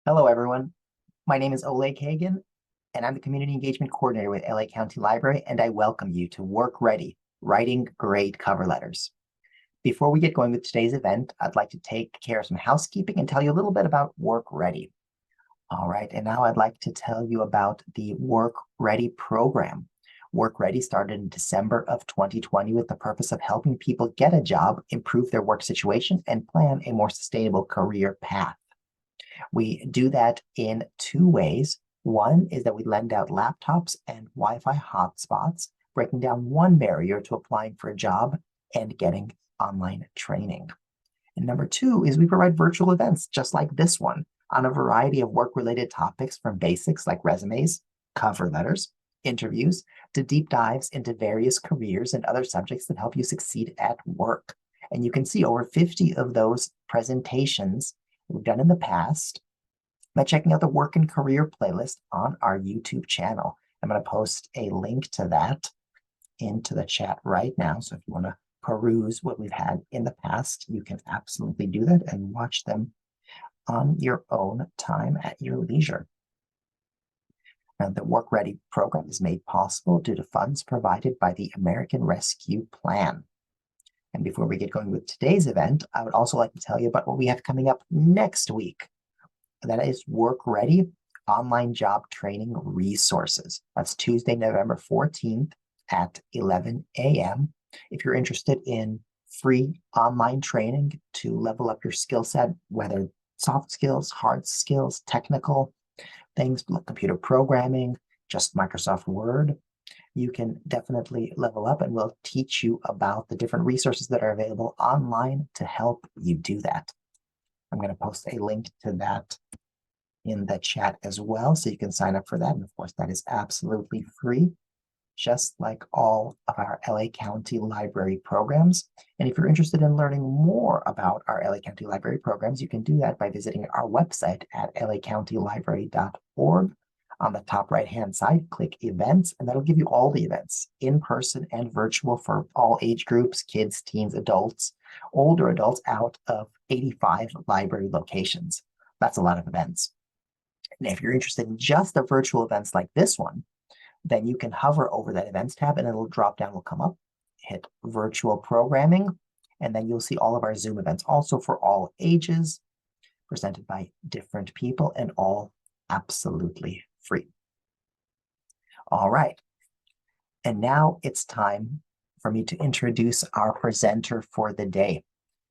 Hello, everyone. My name is Oleg Hagan, and I'm the Community Engagement Coordinator with LA County Library, and I welcome you to Work Ready, Writing Great Cover Letters. Before we get going with today's event, I'd like to take care of some housekeeping and tell you a little bit about Work Ready. All right, and now I'd like to tell you about the Work Ready program. Work Ready started in December of 2020 with the purpose of helping people get a job, improve their work situation, and plan a more sustainable career path. We do that in two ways. One is that we lend out laptops and Wi-Fi hotspots, breaking down one barrier to applying for a job and getting online training. And number two is we provide virtual events just like this one on a variety of work-related topics, from basics like resumes, cover letters, interviews, to deep dives into various careers and other subjects that help you succeed at work. And you can see over 50 of those presentations we've done in the past by checking out the work and career playlist on our YouTube channel. I'm going to post a link to that into the chat right now. So if you want to peruse what we've had in the past, you can absolutely do that and watch them on your own time at your leisure. Now, the Work Ready program is made possible due to funds provided by the American Rescue Plan. And before we get going with today's event, I would also like to tell you about what we have coming up next week. That is Work Ready Online Job Training Resources. That's Tuesday, November 14th at 11 a.m. If you're interested in free online training to level up your skill set, whether soft skills, hard skills, technical things like computer programming, just Microsoft Word, you can definitely level up, and we'll teach you about the different resources that are available online to help you do that. I'm going to post a link to that in the chat as well, so you can sign up for that. And of course, that is absolutely free, just like all of our LA County Library programs. And if you're interested in learning more about our LA County Library programs, you can do that by visiting our website at lacountylibrary.org. On the top right-hand side, click Events, and that'll give you all the events, in person and virtual, for all age groups, kids, teens, adults, older adults, out of 85 library locations. That's a lot of events. And if you're interested in just the virtual events like this one, then you can hover over that Events tab, and it'll drop down, will come up, hit Virtual Programming, and then you'll see all of our Zoom events, also for all ages, presented by different people, and all absolutely free. All right. And now it's time for me to introduce our presenter for the day.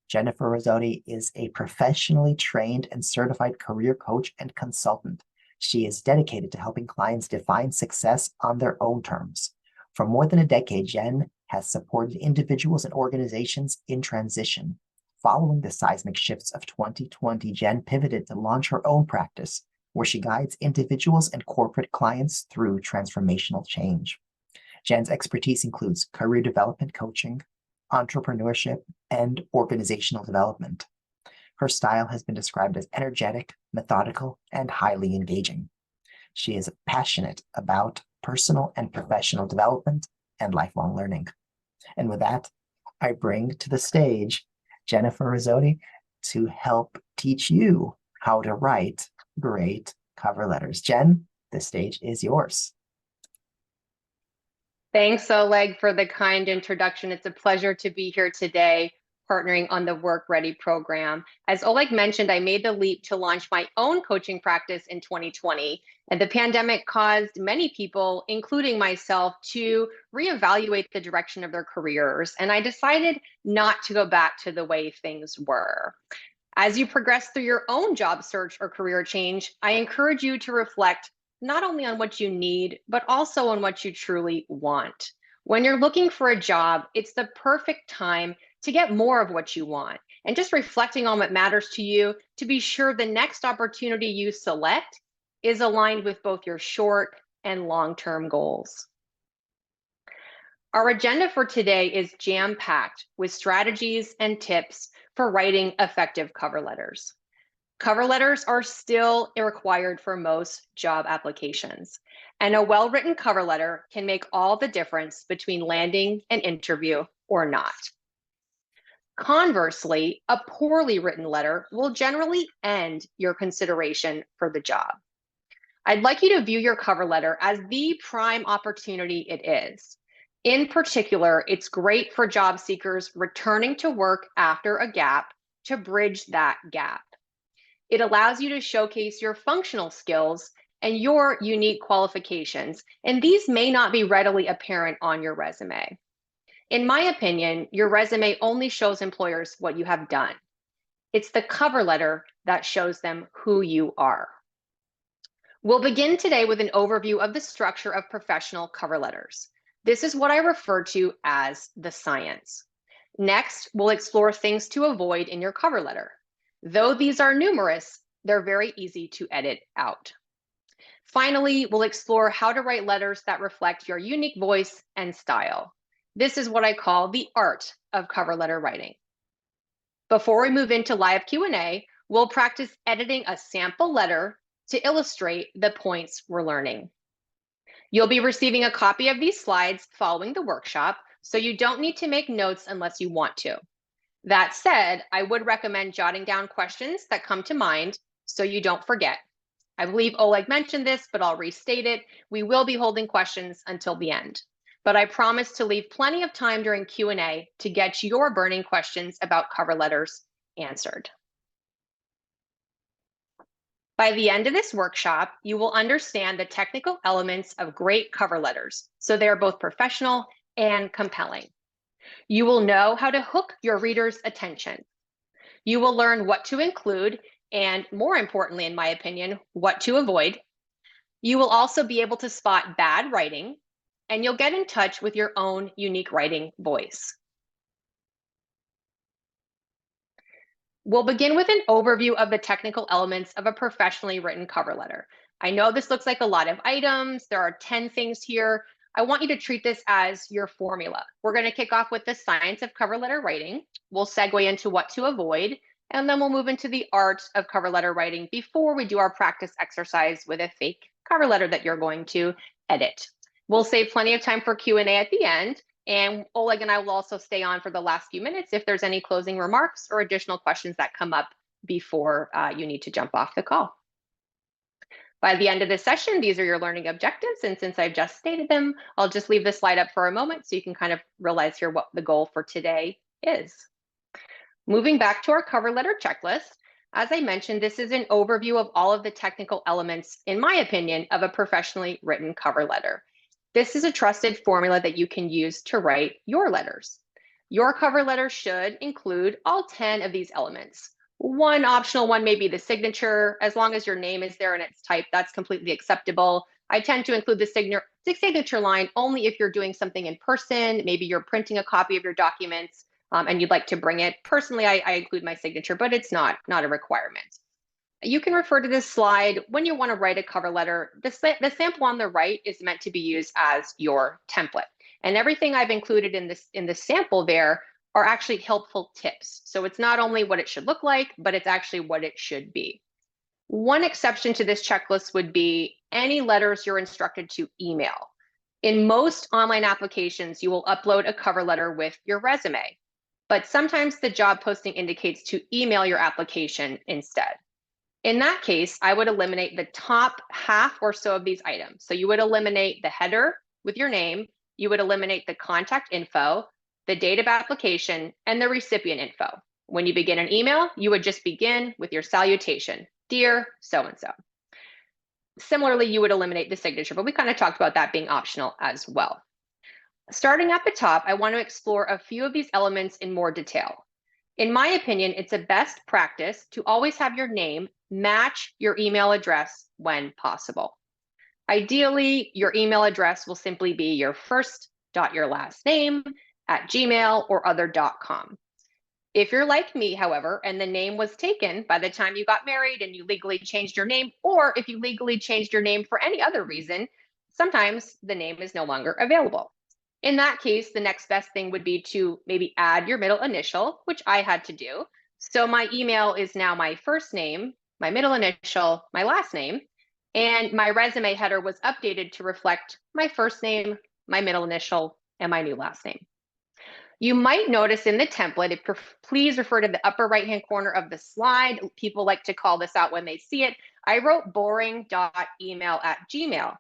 Jennifer Rizzotti is a professionally trained and certified career coach and consultant. She is dedicated to helping clients define success on their own terms. For more than a decade, Jen has supported individuals and organizations in transition. Following the seismic shifts of 2020, Jen pivoted to launch her own practice, where she guides individuals and corporate clients through transformational change. Jen's expertise includes career development coaching, entrepreneurship, and organizational development. Her style has been described as energetic, methodical, and highly engaging. She is passionate about personal and professional development and lifelong learning. And with that, I bring to the stage Jennifer Rizzotti to help teach you how to write great cover letters. Jen, the stage is yours. Thanks, Oleg, for the kind introduction. It's a pleasure to be here today, partnering on the Work Ready program. As Oleg mentioned, I made the leap to launch my own coaching practice in 2020, and the pandemic caused many people, including myself, to reevaluate the direction of their careers. And I decided not to go back to the way things were. As you progress through your own job search or career change, I encourage you to reflect not only on what you need, but also on what you truly want. When you're looking for a job, it's the perfect time to get more of what you want, and just reflecting on what matters to you to be sure the next opportunity you select is aligned with both your short and long-term goals. Our agenda for today is jam-packed with strategies and tips for writing effective cover letters. Cover letters are still required for most job applications, and a well-written cover letter can make all the difference between landing an interview or not. Conversely, a poorly written letter will generally end your consideration for the job. I'd like you to view your cover letter as the prime opportunity it is. In particular, it's great for job seekers returning to work after a gap to bridge that gap. It allows you to showcase your functional skills and your unique qualifications, and these may not be readily apparent on your resume. In my opinion, your resume only shows employers what you have done. It's the cover letter that shows them who you are. We'll begin today with an overview of the structure of professional cover letters. This is what I refer to as the science. Next, we'll explore things to avoid in your cover letter. Though these are numerous, they're very easy to edit out. Finally, we'll explore how to write letters that reflect your unique voice and style. This is what I call the art of cover letter writing. Before we move into live Q&A, we'll practice editing a sample letter to illustrate the points we're learning. You'll be receiving a copy of these slides following the workshop, so you don't need to make notes unless you want to. That said, I would recommend jotting down questions that come to mind so you don't forget. I believe Oleg mentioned this, but I'll restate it. We will be holding questions until the end, but I promise to leave plenty of time during Q&A to get your burning questions about cover letters answered. By the end of this workshop, you will understand the technical elements of great cover letters, so they are both professional and compelling. You will know how to hook your reader's attention. You will learn what to include and, more importantly, in my opinion, what to avoid. You will also be able to spot bad writing, and you'll get in touch with your own unique writing voice. We'll begin with an overview of the technical elements of a professionally written cover letter. I know this looks like a lot of items. There are 10 things here. I want you to treat this as your formula. We're going to kick off with the science of cover letter writing. We'll segue into what to avoid, and then we'll move into the art of cover letter writing before we do our practice exercise with a fake cover letter that you're going to edit. We'll save plenty of time for Q&A at the end. And Oleg and I will also stay on for the last few minutes if there's any closing remarks or additional questions that come up before you need to jump off the call. By the end of this session, these are your learning objectives. And since I've just stated them, I'll just leave this slide up for a moment so you can kind of realize here what the goal for today is. Moving back to our cover letter checklist, as I mentioned, this is an overview of all of the technical elements, in my opinion, of a professionally written cover letter. This is a trusted formula that you can use to write your letters. Your cover letter should include all 10 of these elements. One optional one may be the signature. As long as your name is there and it's typed, that's completely acceptable. I tend to include the signature line only if you're doing something in person. Maybe you're printing a copy of your documents and you'd like to bring it. Personally, I include my signature, but it's not a requirement. You can refer to this slide when you want to write a cover letter. The sample on the right is meant to be used as your template. And everything I've included in the sample there are actually helpful tips. So it's not only what it should look like, but it's actually what it should be. One exception to this checklist would be any letters you're instructed to email. In most online applications, you will upload a cover letter with your resume, but sometimes the job posting indicates to email your application instead. In that case, I would eliminate the top half or so of these items. So you would eliminate the header with your name, you would eliminate the contact info, the date of application, and the recipient info. When you begin an email, you would just begin with your salutation, dear so-and-so. Similarly, you would eliminate the signature, but we kind of talked about that being optional as well. Starting at the top, I want to explore a few of these elements in more detail. In my opinion, it's a best practice to always have your name match your email address when possible. Ideally, your email address will simply be your first dot your last name at Gmail or other.com. If you're like me, however, and the name was taken by the time you got married and you legally changed your name, or if you legally changed your name for any other reason, sometimes the name is no longer available. In that case, the next best thing would be to maybe add your middle initial, which I had to do. So my email is now my first name, my middle initial, my last name, and my resume header was updated to reflect my first name, my middle initial, and my new last name. You might notice in the template, please refer to the upper right-hand corner of the slide. People like to call this out when they see it. I wrote boring.email@gmail.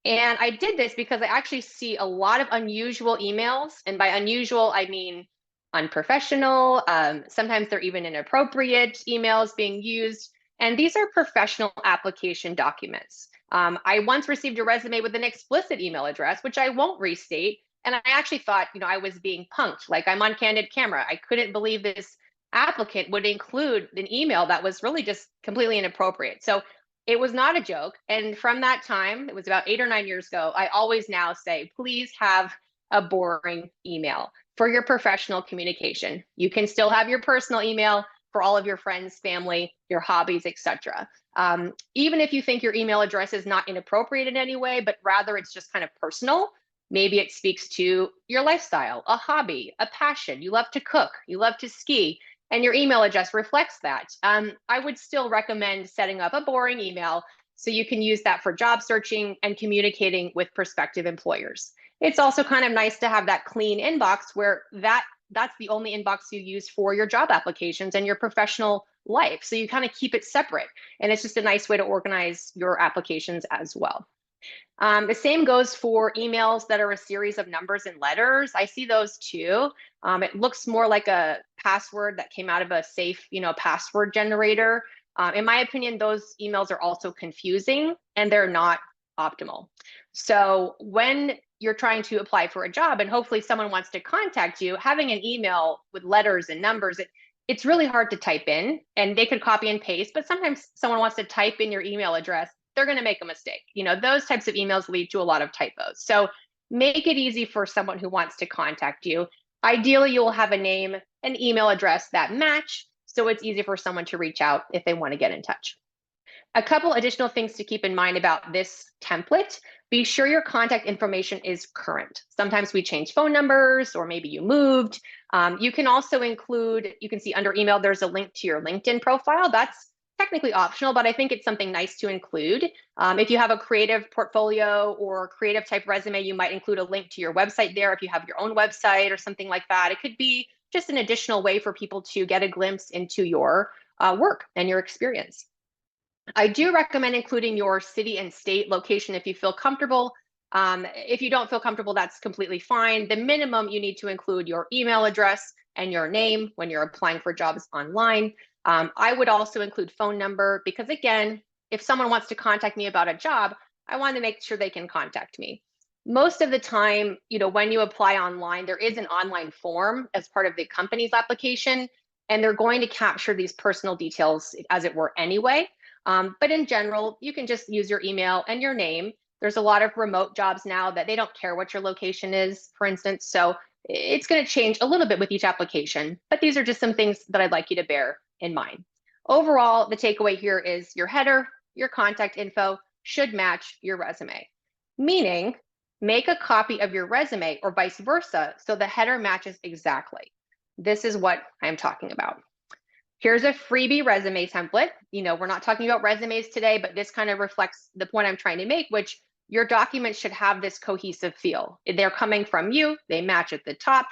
And I did this because I actually see a lot of unusual emails. And by unusual, I mean unprofessional. Sometimes they're even inappropriate emails being used. And these are professional application documents. I once received a resume with an explicit email address, which I won't restate. And I actually thought, I was being punked, like I'm on candid camera. I couldn't believe this applicant would include an email that was really just completely inappropriate. So it was not a joke. And from that time, it was about 8 or 9 years ago, I always now say, please have a boring email for your professional communication. You can still have your personal email for all of your friends, family, your hobbies, etc. Even if you think your email address is not inappropriate in any way, but rather it's just kind of personal, maybe it speaks to your lifestyle, a hobby, a passion. You love to cook, you love to ski, and your email address reflects that. I would still recommend setting up a boring email so you can use that for job searching and communicating with prospective employers. It's also kind of nice to have that clean inbox where that's the only inbox you use for your job applications and your professional life. So you kind of keep it separate. And it's just a nice way to organize your applications as well. The same goes for emails that are a series of numbers and letters. I see those too. It looks more like a password that came out of a safe, password generator. In my opinion, those emails are also confusing and they're not optimal. So when you're trying to apply for a job and hopefully someone wants to contact you, having an email with letters and numbers, it's really hard to type in, and they could copy and paste, but sometimes someone wants to type in your email address, they're going to make a mistake. Those types of emails lead to a lot of typos. So make it easy for someone who wants to contact you. Ideally, you will have a name, an email address that match, so it's easy for someone to reach out if they want to get in touch. A couple additional things to keep in mind about this template. Be sure your contact information is current. Sometimes we change phone numbers, or maybe you moved. You can also include, you can see under email, there's a link to your LinkedIn profile. That's technically optional, but I think it's something nice to include. If you have a creative portfolio or creative type resume, you might include a link to your website there if you have your own website or something like that. It could be just an additional way for people to get a glimpse into your work and your experience. I do recommend including your city and state location if you feel comfortable. If you don't feel comfortable, that's completely fine. The minimum, you need to include your email address and your name when you're applying for jobs online. I would also include phone number because, again, if someone wants to contact me about a job, I want to make sure they can contact me. Most of the time, when you apply online, there is an online form as part of the company's application, and they're going to capture these personal details as it were anyway. But in general, you can just use your email and your name. There's a lot of remote jobs now that they don't care what your location is, for instance. So it's going to change a little bit with each application, but these are just some things that I'd like you to bear in mind. Overall, the takeaway here is your header, your contact info should match your resume, meaning make a copy of your resume or vice versa so the header matches exactly. This is what I'm talking about. Here's a freebie resume template. We're not talking about resumes today, but this kind of reflects the point I'm trying to make, which your documents should have this cohesive feel. They're coming from you, they match at the top.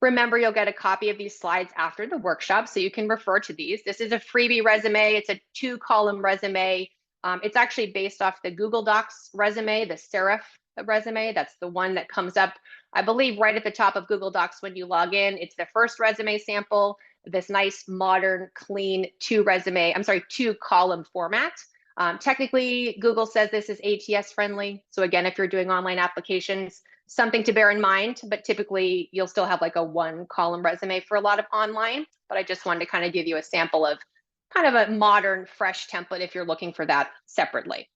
Remember, you'll get a copy of these slides after the workshop, so you can refer to these. This is a freebie resume. It's a 2-column resume. It's actually based off the Google Docs resume, the Serif resume. That's the one that comes up, I believe, right at the top of Google Docs when you log in. It's the first resume sample, this nice, modern, clean 2-column format. Technically, Google says this is ATS friendly. So again, if you're doing online applications, something to bear in mind, but typically you'll still have like a 1-column resume for a lot of online. But I just wanted to kind of give you a sample of kind of a modern, fresh template if you're looking for that separately.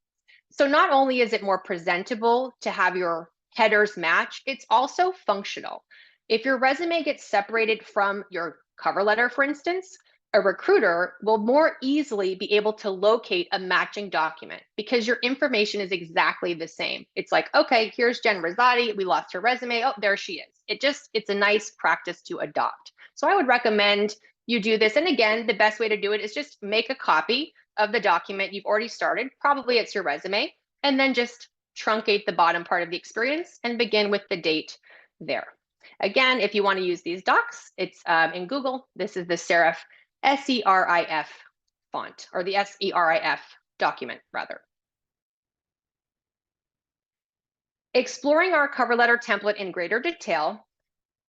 So not only is it more presentable to have your headers match, it's also functional. If your resume gets separated from your cover letter, for instance, a recruiter will more easily be able to locate a matching document because your information is exactly the same. It's like, okay, here's Jen Rizzotti. We lost her resume. Oh, there she is. It's a nice practice to adopt. So I would recommend you do this. And again, the best way to do it is just make a copy of the document you've already started. Probably it's your resume, and then just truncate the bottom part of the experience and begin with the date there. Again, if you want to use these docs, it's in Google. This is the serif, S-E-R-I-F font, or the S-E-R-I-F document, rather. Exploring our cover letter template in greater detail,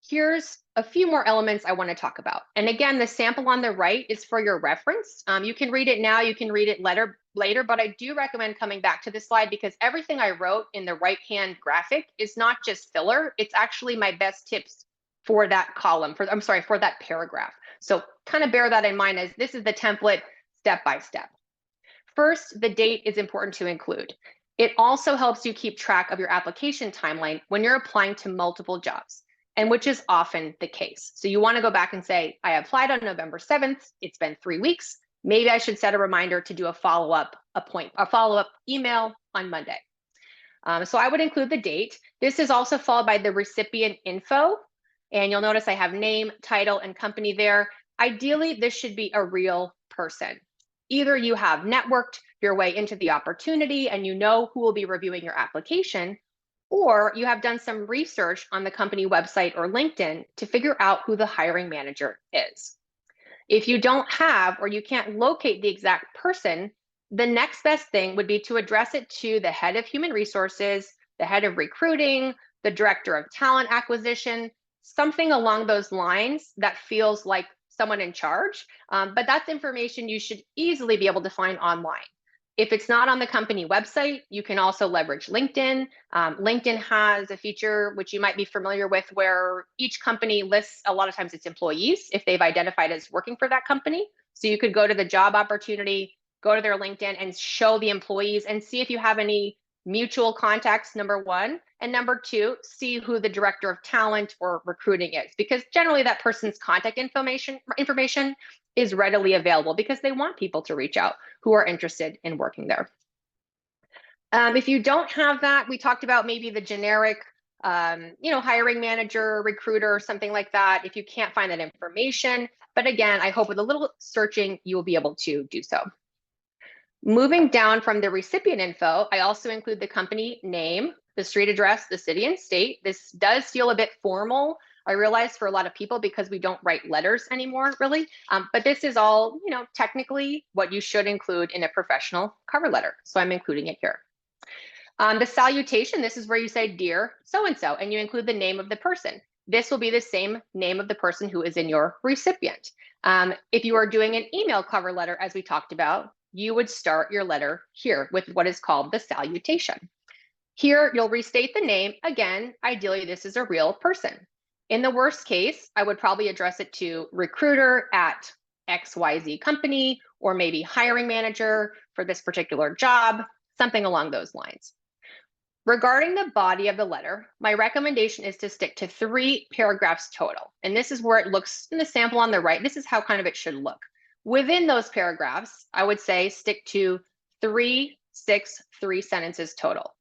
here's a few more elements I want to talk about. And again, the sample on the right is for your reference. You can read it now, you can read it later, but I do recommend coming back to this slide because everything I wrote in the right-hand graphic is not just filler, it's actually my best tips for that column, for that paragraph. So kind of bear that in mind as this is the template step by step. First, the date is important to include. It also helps you keep track of your application timeline when you're applying to multiple jobs, and which is often the case. So you want to go back and say, I applied on November 7th. It's been 3 weeks. Maybe I should set a reminder to do a follow-up email on Monday. So I would include the date. This is also followed by the recipient info. And you'll notice I have name, title, and company there. Ideally, this should be a real person. Either you have networked your way into the opportunity and you know who will be reviewing your application, or you have done some research on the company website or LinkedIn to figure out who the hiring manager is. If you don't have or you can't locate the exact person, the next best thing would be to address it to the head of human resources, the head of recruiting, the director of talent acquisition, something along those lines that feels like someone in charge, but that's information you should easily be able to find online. If it's not on the company website, you can also leverage LinkedIn. LinkedIn has a feature which you might be familiar with where each company lists, a lot of times it's employees, if they've identified as working for that company. So you could go to the job opportunity, go to their LinkedIn and show the employees and see if you have any mutual contacts, number one. And number two, see who the director of talent or recruiting is, because generally that person's contact information is readily available because they want people to reach out who are interested in working there. If you don't have that, we talked about maybe the generic, hiring manager, recruiter, or something like that. If you can't find that information, but again, I hope with a little searching, you will be able to do so. Moving down from the recipient info, I also include the company name, the street address, the city and state. This does feel a bit formal, I realize, for a lot of people because we don't write letters anymore, really. But this is all, technically what you should include in a professional cover letter. So I'm including it here. The salutation, this is where you say, dear so-and-so, and you include the name of the person. This will be the same name of the person who is in your recipient. If you are doing an email cover letter, as we talked about, you would start your letter here with what is called the salutation. Here, you'll restate the name. Again, ideally, this is a real person. In the worst case, I would probably address it to recruiter at XYZ company, or maybe hiring manager for this particular job, something along those lines. Regarding the body of the letter, my recommendation is to stick to 3 paragraphs total. And this is where it looks in the sample on the right. This is how kind of it should look. Within those paragraphs, I would say stick to 3 sentences total.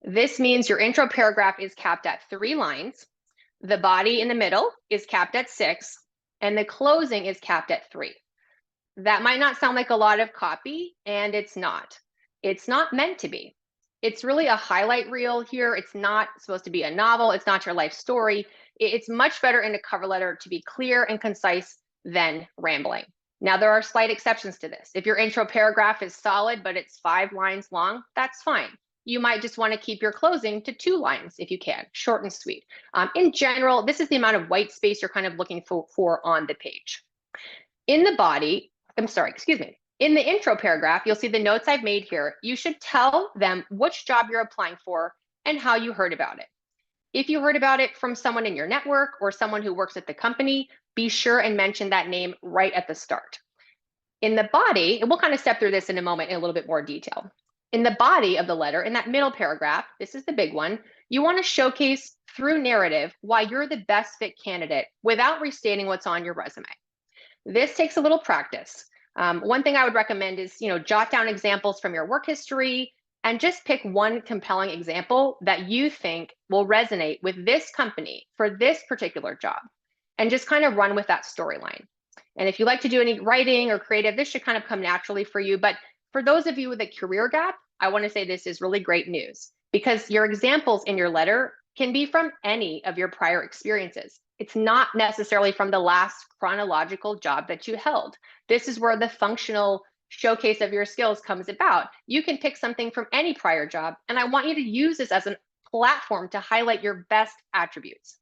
This means your intro paragraph is capped at 3 lines. The body in the middle is capped at 6, and the closing is capped at 3. That might not sound like a lot of copy, and it's not. It's not meant to be. It's really a highlight reel here. It's not supposed to be a novel. It's not your life story. It's much better in a cover letter to be clear and concise than rambling. Now, there are slight exceptions to this. If your intro paragraph is solid, but it's 5 lines long, that's fine. You might just want to keep your closing to 2 lines if you can, short and sweet. In general, this is the amount of white space you're kind of looking for on the page. In the body, in the intro paragraph, you'll see the notes I've made here. You should tell them which job you're applying for and how you heard about it. If you heard about it from someone in your network or someone who works at the company, be sure and mention that name right at the start. In the body, and we'll kind of step through this in a moment in a little bit more detail. In the body of the letter, in that middle paragraph, this is the big one, you want to showcase through narrative why you're the best fit candidate without restating what's on your resume. This takes a little practice. One thing I would recommend is, jot down examples from your work history and just pick one compelling example that you think will resonate with this company for this particular job, and just kind of run with that storyline. And if you like to do any writing or creative, this should kind of come naturally for you. But for those of you with a career gap, I want to say this is really great news because your examples in your letter can be from any of your prior experiences. It's not necessarily from the last chronological job that you held. This is where the functional showcase of your skills comes about. You can pick something from any prior job, and I want you to use this as a platform to highlight your best attributes.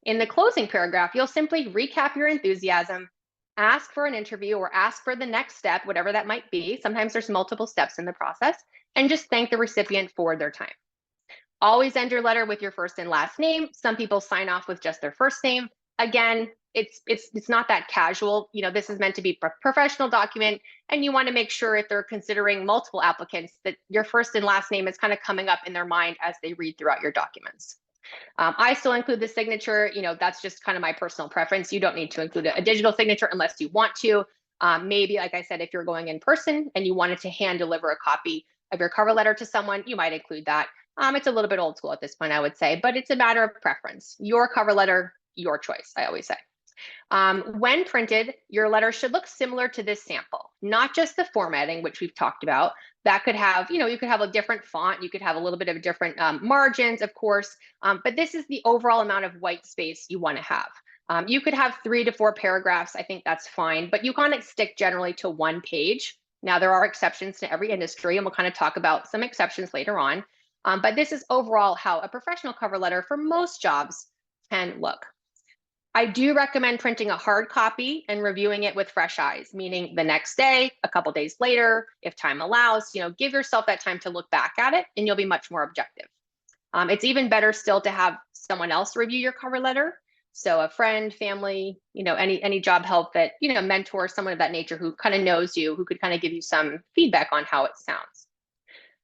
In the closing paragraph, you'll simply recap your enthusiasm, ask for an interview or ask for the next step, whatever that might be. Sometimes there's multiple steps in the process, and just thank the recipient for their time. Always end your letter with your first and last name. Some people sign off with just their first name. Again, it's not that casual. You know, this is meant to be a professional document, and you want to make sure if they're considering multiple applicants that your first and last name is kind of coming up in their mind as they read throughout your documents. I still include the signature. You know, that's just kind of my personal preference. You don't need to include a digital signature unless you want to. Maybe, like I said, if you're going in person and you wanted to hand deliver a copy of your cover letter to someone, you might include that. It's a little bit old school at this point, I would say, but it's a matter of preference. Your cover letter, your choice, I always say. When printed, your letter should look similar to this sample, not just the formatting, which we've talked about. That could have, you know, you could have a different font, you could have a little bit of different margins, of course, but this is the overall amount of white space you want to have. You could have 3 to 4 paragraphs, I think that's fine, but you kind of stick generally to 1 page. Now, there are exceptions to every industry, and we'll kind of talk about some exceptions later on. But this is overall how a professional cover letter for most jobs can look. I do recommend printing a hard copy and reviewing it with fresh eyes, meaning the next day, a couple days later, if time allows, you know, give yourself that time to look back at it and you'll be much more objective. It's even better still to have someone else review your cover letter. So a friend, family, you know, any job help that, you know, mentor, someone of that nature who kind of knows you, who could kind of give you some feedback on how it sounds.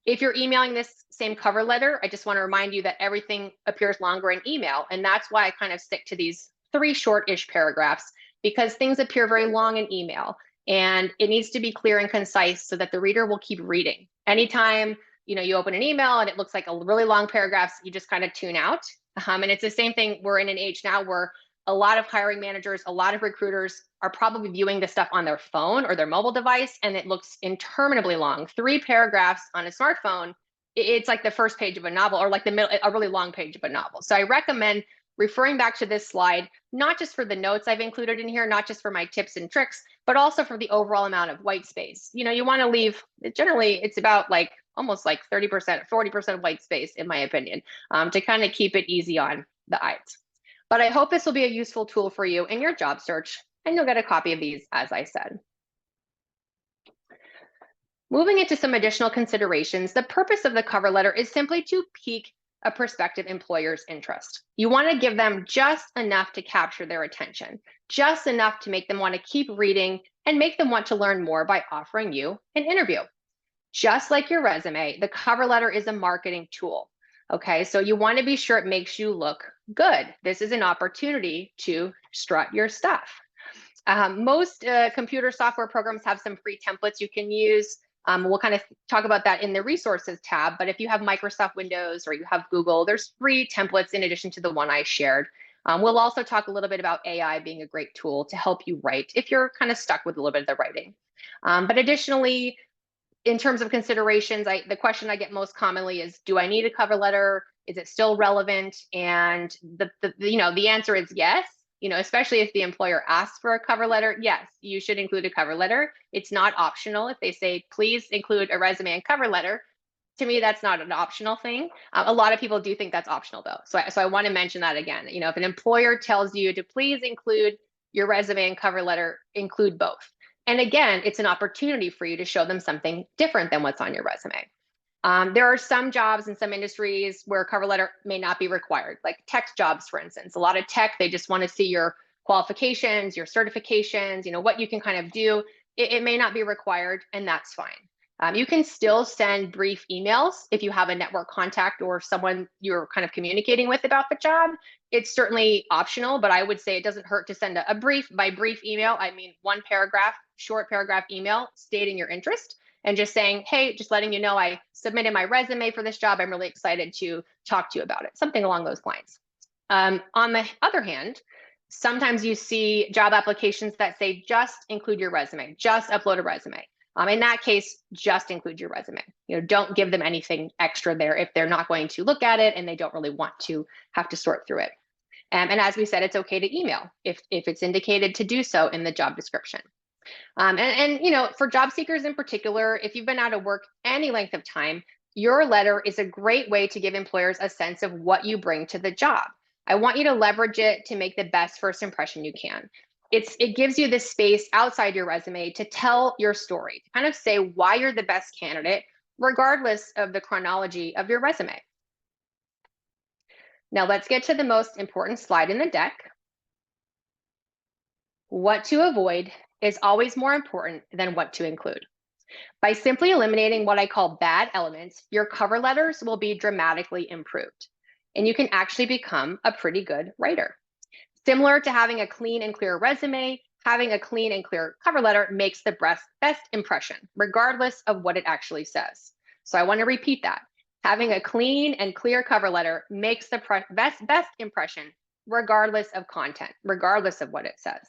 If you're emailing this same cover letter, I just want to remind you that everything appears longer in email. And that's why I kind of stick to these 3 short-ish paragraphs, because things appear very long in email. And it needs to be clear and concise so that the reader will keep reading. Anytime, you know, you open an email and it looks like a really long paragraph, you just kind of tune out. And it's the same thing. We're in an age now where a lot of hiring managers, a lot of recruiters are probably viewing this stuff on their phone or their mobile device, and it looks interminably long. 3 paragraphs on a smartphone, it's like the first page of a novel, or like a really long page of a novel. So I recommend referring back to this slide, not just for the notes I've included in here, not just for my tips and tricks, but also for the overall amount of white space. You know, you want to leave, generally it's about like almost like 30%, 40% of white space, in my opinion, to kind of keep it easy on the eyes. But I hope this will be a useful tool for you in your job search, and you'll get a copy of these, as I said. Moving into some additional considerations, the purpose of the cover letter is simply to pique a prospective employer's interest. You want to give them just enough to capture their attention, just enough to make them want to keep reading and make them want to learn more by offering you an interview. Just like your resume, the cover letter is a marketing tool. Okay, so you want to be sure it makes you look good. This is an opportunity to strut your stuff. Most computer software programs have some free templates you can use. We'll kind of talk about that in the resources tab, but if you have Microsoft Windows or you have Google, there's free templates in addition to the one I shared. We'll also talk a little bit about AI being a great tool to help you write if you're kind of stuck with a little bit of the writing. But additionally, in terms of considerations, the question I get most commonly is, do I need a cover letter? Is it still relevant? And the answer is yes. You know, especially if the employer asks for a cover letter, yes, you should include a cover letter. It's not optional. If they say, please include a resume and cover letter, to me, that's not an optional thing. A lot of people do think that's optional though. So I want to mention that again. You know, if an employer tells you to please include your resume and cover letter, include both. And again, it's an opportunity for you to show them something different than what's on your resume. There are some jobs in some industries where a cover letter may not be required, like tech jobs, for instance. A lot of tech, they just want to see your qualifications, your certifications, you know, what you can kind of do. It may not be required, and that's fine. You can still send brief emails if you have a network contact or someone you're kind of communicating with about the job. It's certainly optional, but I would say it doesn't hurt to send a brief, by brief email, I mean 1 paragraph, short paragraph email stating your interest and just saying, hey, just letting you know I submitted my resume for this job. I'm really excited to talk to you about it, something along those lines. On the other hand, sometimes you see job applications that say just include your resume, just upload a resume. In that case, just include your resume. Don't give them anything extra there if they're not going to look at it and they don't really want to have to sort through it. And as we said, it's okay to email if it's indicated to do so in the job description. For job seekers in particular, if you've been out of work any length of time, your letter is a great way to give employers a sense of what you bring to the job. I want you to leverage it to make the best first impression you can. It gives you this space outside your resume to tell your story, to kind of say why you're the best candidate, regardless of the chronology of your resume. Now let's get to the most important slide in the deck. What to avoid is always more important than what to include. By simply eliminating what I call bad elements, your cover letters will be dramatically improved, and you can actually become a pretty good writer. Similar to having a clean and clear resume, having a clean and clear cover letter makes the best impression, regardless of what it actually says. So I want to repeat that. Having a clean and clear cover letter makes the best impression, regardless of content, regardless of what it says.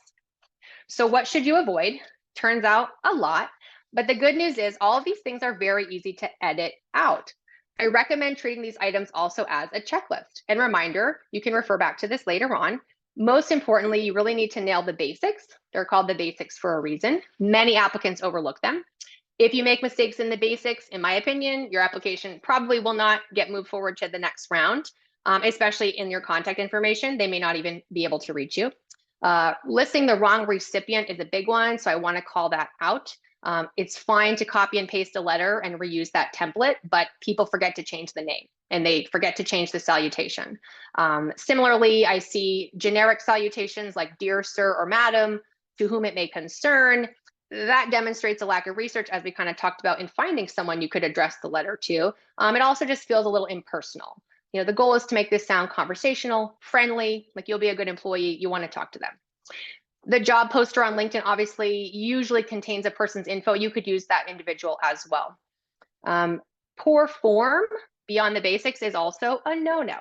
So what should you avoid? Turns out a lot, but the good news is all of these things are very easy to edit out. I recommend treating these items also as a checklist. And reminder, you can refer back to this later on. Most importantly, you really need to nail the basics. They're called the basics for a reason. Many applicants overlook them. If you make mistakes in the basics, in my opinion, your application probably will not get moved forward to the next round, especially in your contact information. They may not even be able to reach you. Listing the wrong recipient is a big one, so I want to call that out. It's fine to copy and paste a letter and reuse that template, but people forget to change the name and they forget to change the salutation. Similarly, I see generic salutations like dear sir or madam, to whom it may concern. That demonstrates a lack of research, as we kind of talked about in finding someone you could address the letter to. It also just feels a little impersonal. The goal is to make this sound conversational, friendly, like you'll be a good employee, you want to talk to them. The job poster on LinkedIn obviously usually contains a person's info. You could use that individual as well. Poor form beyond the basics is also a no-no.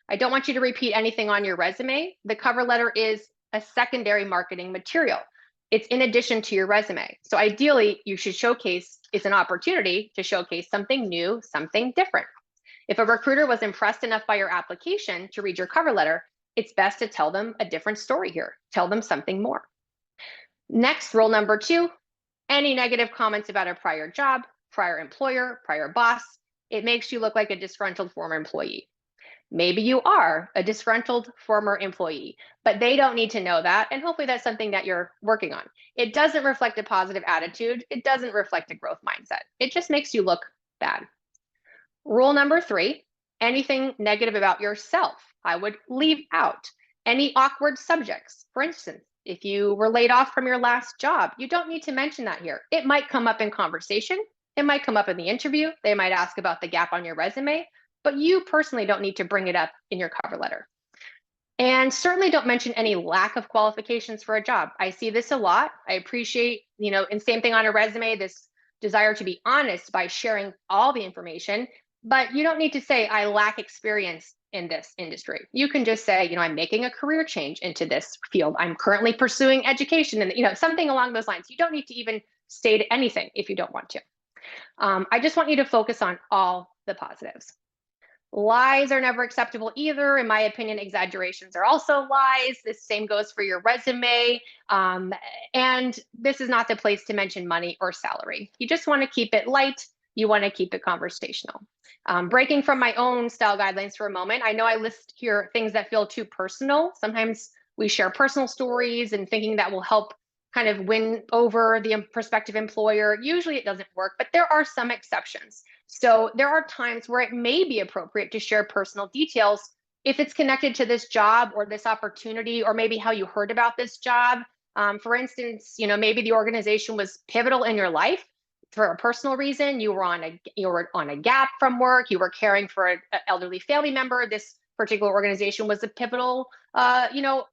I don't want you to repeat anything on your resume. The cover letter is a secondary marketing material. It's in addition to your resume. So ideally, you should showcase, it's an opportunity to showcase something new, something different. If a recruiter was impressed enough by your application to read your cover letter, it's best to tell them a different story here. Tell them something more. Next, rule number 2, any negative comments about a prior job, prior employer, prior boss, it makes you look like a disgruntled former employee. Maybe you are a disgruntled former employee, but they don't need to know that. And hopefully that's something that you're working on. It doesn't reflect a positive attitude. It doesn't reflect a growth mindset. It just makes you look bad. Rule number 3, anything negative about yourself, I would leave out. Any awkward subjects. For instance, if you were laid off from your last job, you don't need to mention that here. It might come up in conversation. It might come up in the interview. They might ask about the gap on your resume, but you personally don't need to bring it up in your cover letter. And certainly don't mention any lack of qualifications for a job. I see this a lot. I appreciate, and same thing on a resume, this desire to be honest by sharing all the information, but you don't need to say, I lack experience in this industry. You can just say, I'm making a career change into this field. I'm currently pursuing education and, something along those lines. You don't need to even state anything if you don't want to. I just want you to focus on all the positives. Lies are never acceptable either. In my opinion, exaggerations are also lies. The same goes for your resume. And this is not the place to mention money or salary. You just want to keep it light. You want to keep it conversational. Breaking from my own style guidelines for a moment, I know I list here things that feel too personal. Sometimes we share personal stories and thinking that will help kind of win over the prospective employer. Usually it doesn't work, but there are some exceptions. So there are times where it may be appropriate to share personal details if it's connected to this job or this opportunity, or maybe how you heard about this job. For instance, maybe the organization was pivotal in your life for a personal reason. You were on a gap from work. You were caring for an elderly family member. This particular organization was a pivotal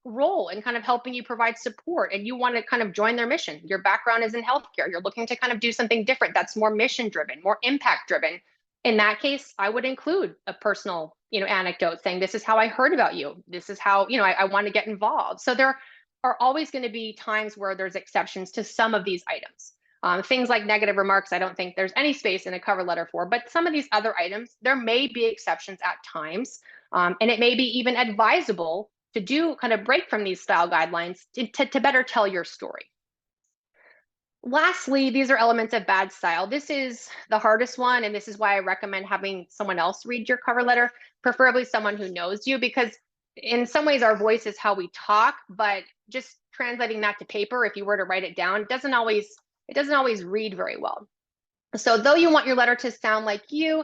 role in kind of helping you provide support, and you want to kind of join their mission. Your background is in healthcare. You're looking to kind of do something different that's more mission driven, more impact driven. In that case, I would include a personal, anecdote saying, this is how I heard about you. This is how, I want to get involved. So there are always going to be times where there's exceptions to some of these items. Things like negative remarks, I don't think there's any space in a cover letter for, but some of these other items, there may be exceptions at times. And it may be even advisable to do kind of break from these style guidelines to better tell your story. Lastly, these are elements of bad style. This is the hardest one, and this is why I recommend having someone else read your cover letter, preferably someone who knows you, because in some ways our voice is how we talk, but just translating that to paper, if you were to write it down, it doesn't always read very well. So though you want your letter to sound like you,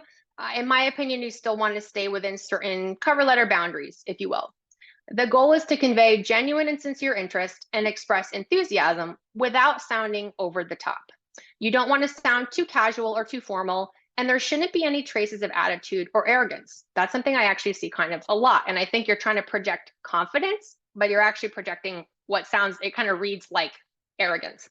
in my opinion, you still want to stay within certain cover letter boundaries, if you will. The goal is to convey genuine and sincere interest and express enthusiasm without sounding over the top. You don't want to sound too casual or too formal, and there shouldn't be any traces of attitude or arrogance. That's something I actually see kind of a lot. And I think you're trying to project confidence, but you're actually projecting it kind of reads like arrogance.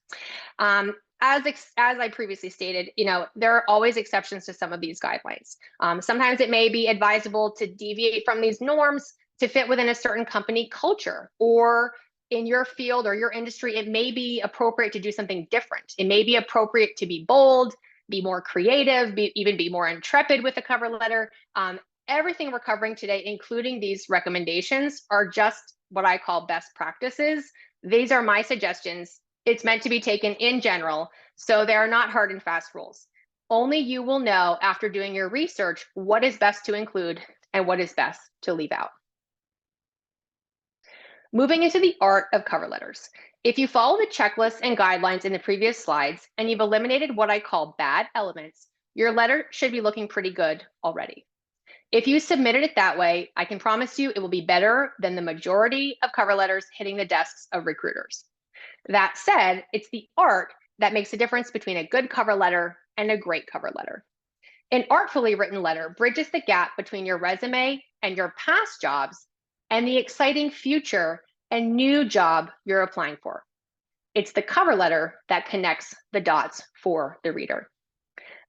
As I previously stated, there are always exceptions to some of these guidelines. Sometimes it may be advisable to deviate from these norms to fit within a certain company culture, or in your field or your industry, it may be appropriate to do something different. It may be appropriate to be bold, be more creative, even be more intrepid with a cover letter. Everything we're covering today, including these recommendations, are just what I call best practices. These are my suggestions. It's meant to be taken in general, so they are not hard and fast rules. Only you will know after doing your research what is best to include and what is best to leave out. Moving into the art of cover letters. If you follow the checklists and guidelines in the previous slides and you've eliminated what I call bad elements, your letter should be looking pretty good already. If you submitted it that way, I can promise you it will be better than the majority of cover letters hitting the desks of recruiters. That said, it's the art that makes the difference between a good cover letter and a great cover letter. An artfully written letter bridges the gap between your resume and your past jobs and the exciting future and new job you're applying for. It's the cover letter that connects the dots for the reader.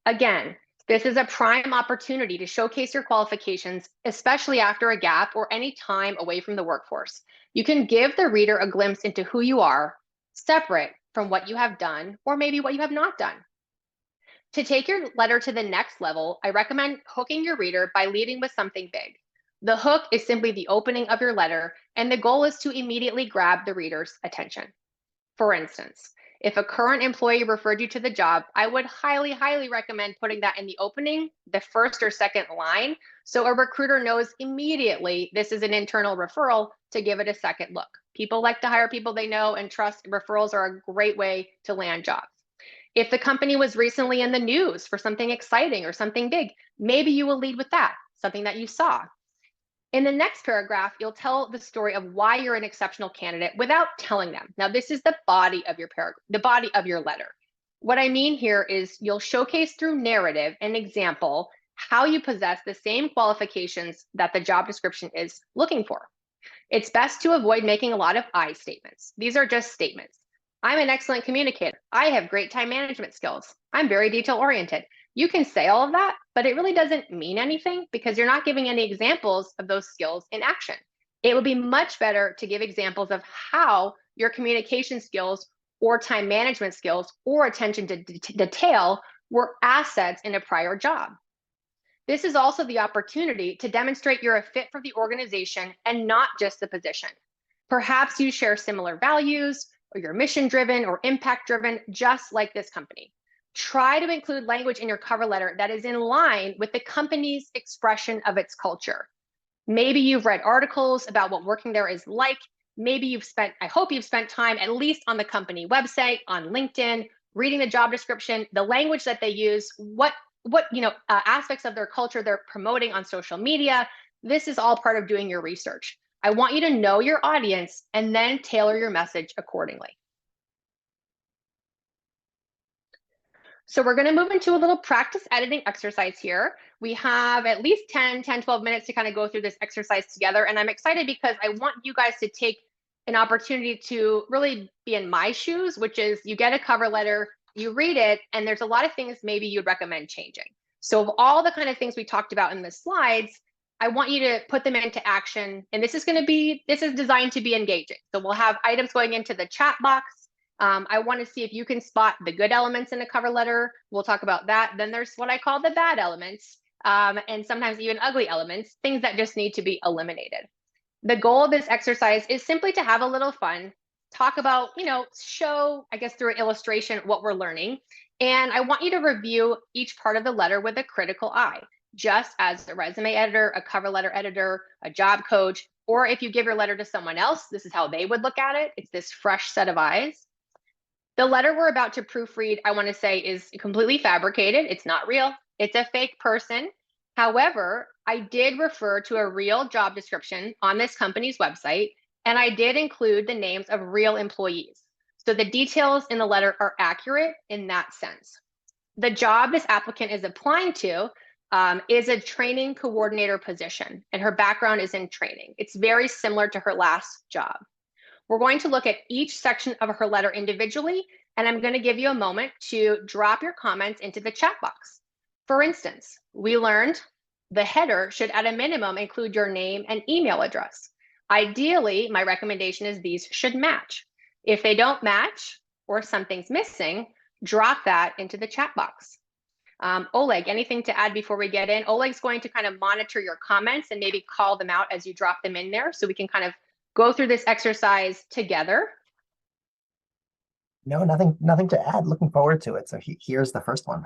Again, this is a prime opportunity to showcase your qualifications, especially after a gap or any time away from the workforce. You can give the reader a glimpse into who you are, separate from what you have done or maybe what you have not done. To take your letter to the next level, I recommend hooking your reader by leading with something big. The hook is simply the opening of your letter, and the goal is to immediately grab the reader's attention. For instance, if a current employee referred you to the job, I would highly, highly recommend putting that in the opening, the first or second line, so a recruiter knows immediately this is an internal referral to give it a second look. People like to hire people they know and trust. Referrals are a great way to land jobs. If the company was recently in the news for something exciting or something big, maybe you will lead with that, something that you saw. In the next paragraph, you'll tell the story of why you're an exceptional candidate without telling them. Now, this is the body of your paragraph, the body of your letter. What I mean here is you'll showcase through narrative and example how you possess the same qualifications that the job description is looking for. It's best to avoid making a lot of I statements. These are just statements. I'm an excellent communicator. I have great time management skills. I'm very detail oriented. You can say all of that, but it really doesn't mean anything because you're not giving any examples of those skills in action. It would be much better to give examples of how your communication skills or time management skills or attention to detail were assets in a prior job. This is also the opportunity to demonstrate you're a fit for the organization and not just the position. Perhaps you share similar values, or you're mission driven or impact driven, just like this company. Try to include language in your cover letter that is in line with the company's expression of its culture. Maybe you've read articles about what working there is like. Maybe I hope you've spent time at least on the company website, on LinkedIn, reading the job description, the language that they use, what aspects of their culture they're promoting on social media. This is all part of doing your research. I want you to know your audience and then tailor your message accordingly. So we're going to move into a little practice editing exercise here. We have at least 12 minutes to kind of go through this exercise together. And I'm excited because I want you guys to take an opportunity to really be in my shoes, which is you get a cover letter, you read it, and there's a lot of things maybe you'd recommend changing. So of all the kind of things we talked about in the slides, I want you to put them into action. And this is designed to be engaging. So we'll have items going into the chat box. I want to see if you can spot the good elements in a cover letter. We'll talk about that. Then there's what I call the bad elements, and sometimes even ugly elements, things that just need to be eliminated. The goal of this exercise is simply to have a little fun, talk about, show, I guess, through an illustration what we're learning. And I want you to review each part of the letter with a critical eye, just as a resume editor, a cover letter editor, a job coach, or if you give your letter to someone else, this is how they would look at it. It's this fresh set of eyes. The letter we're about to proofread, I want to say, is completely fabricated. It's not real. It's a fake person. However, I did refer to a real job description on this company's website, and I did include the names of real employees. So the details in the letter are accurate in that sense. The job this applicant is applying to is a training coordinator position, and her background is in training. It's very similar to her last job. We're going to look at each section of her letter individually, and I'm going to give you a moment to drop your comments into the chat box. For instance, we learned the header should at a minimum include your name and email address. Ideally, my recommendation is these should match. If they don't match or something's missing, drop that into the chat box. Oleg, anything to add before we get in? Oleg's going to kind of monitor your comments and maybe call them out as you drop them in there so we can kind of go through this exercise together. No, nothing to add. Looking forward to it. So here's the first one.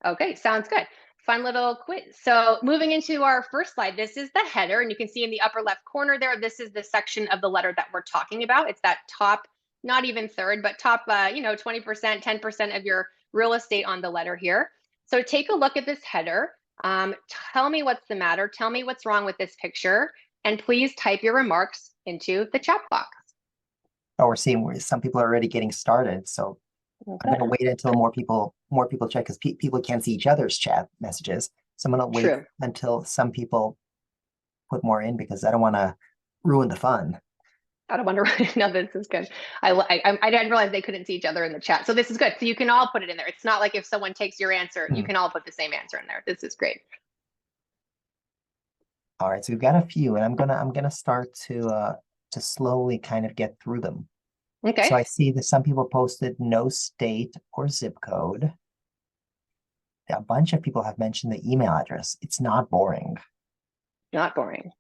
Okay, sounds good. Fun little quiz. So moving into our first slide, this is the header, and you can see in the upper left corner there, this is the section of the letter that we're talking about. It's that top, not even third, but top, 20%, 10% of your real estate on the letter here. So take a look at this header. Tell me what's the matter. Tell me what's wrong with this picture. And please type your remarks into the chat box. Oh, we're seeing some people are already getting started. So I'm going to wait until more people check because people can't see each other's chat messages. So I'm going to wait until some people put more in because I don't want to ruin the fun. I don't want to. No, this is good. I didn't realize they couldn't see each other in the chat. So this is good. So you can all put it in there. It's not like if someone takes your answer, you can all put the same answer in there. This is great. All right, so we've got a few, and I'm gonna start to slowly kind of get through them. Okay. So I see that some people posted no state or zip code. A bunch of people have mentioned the email address. It's not boring. Not boring.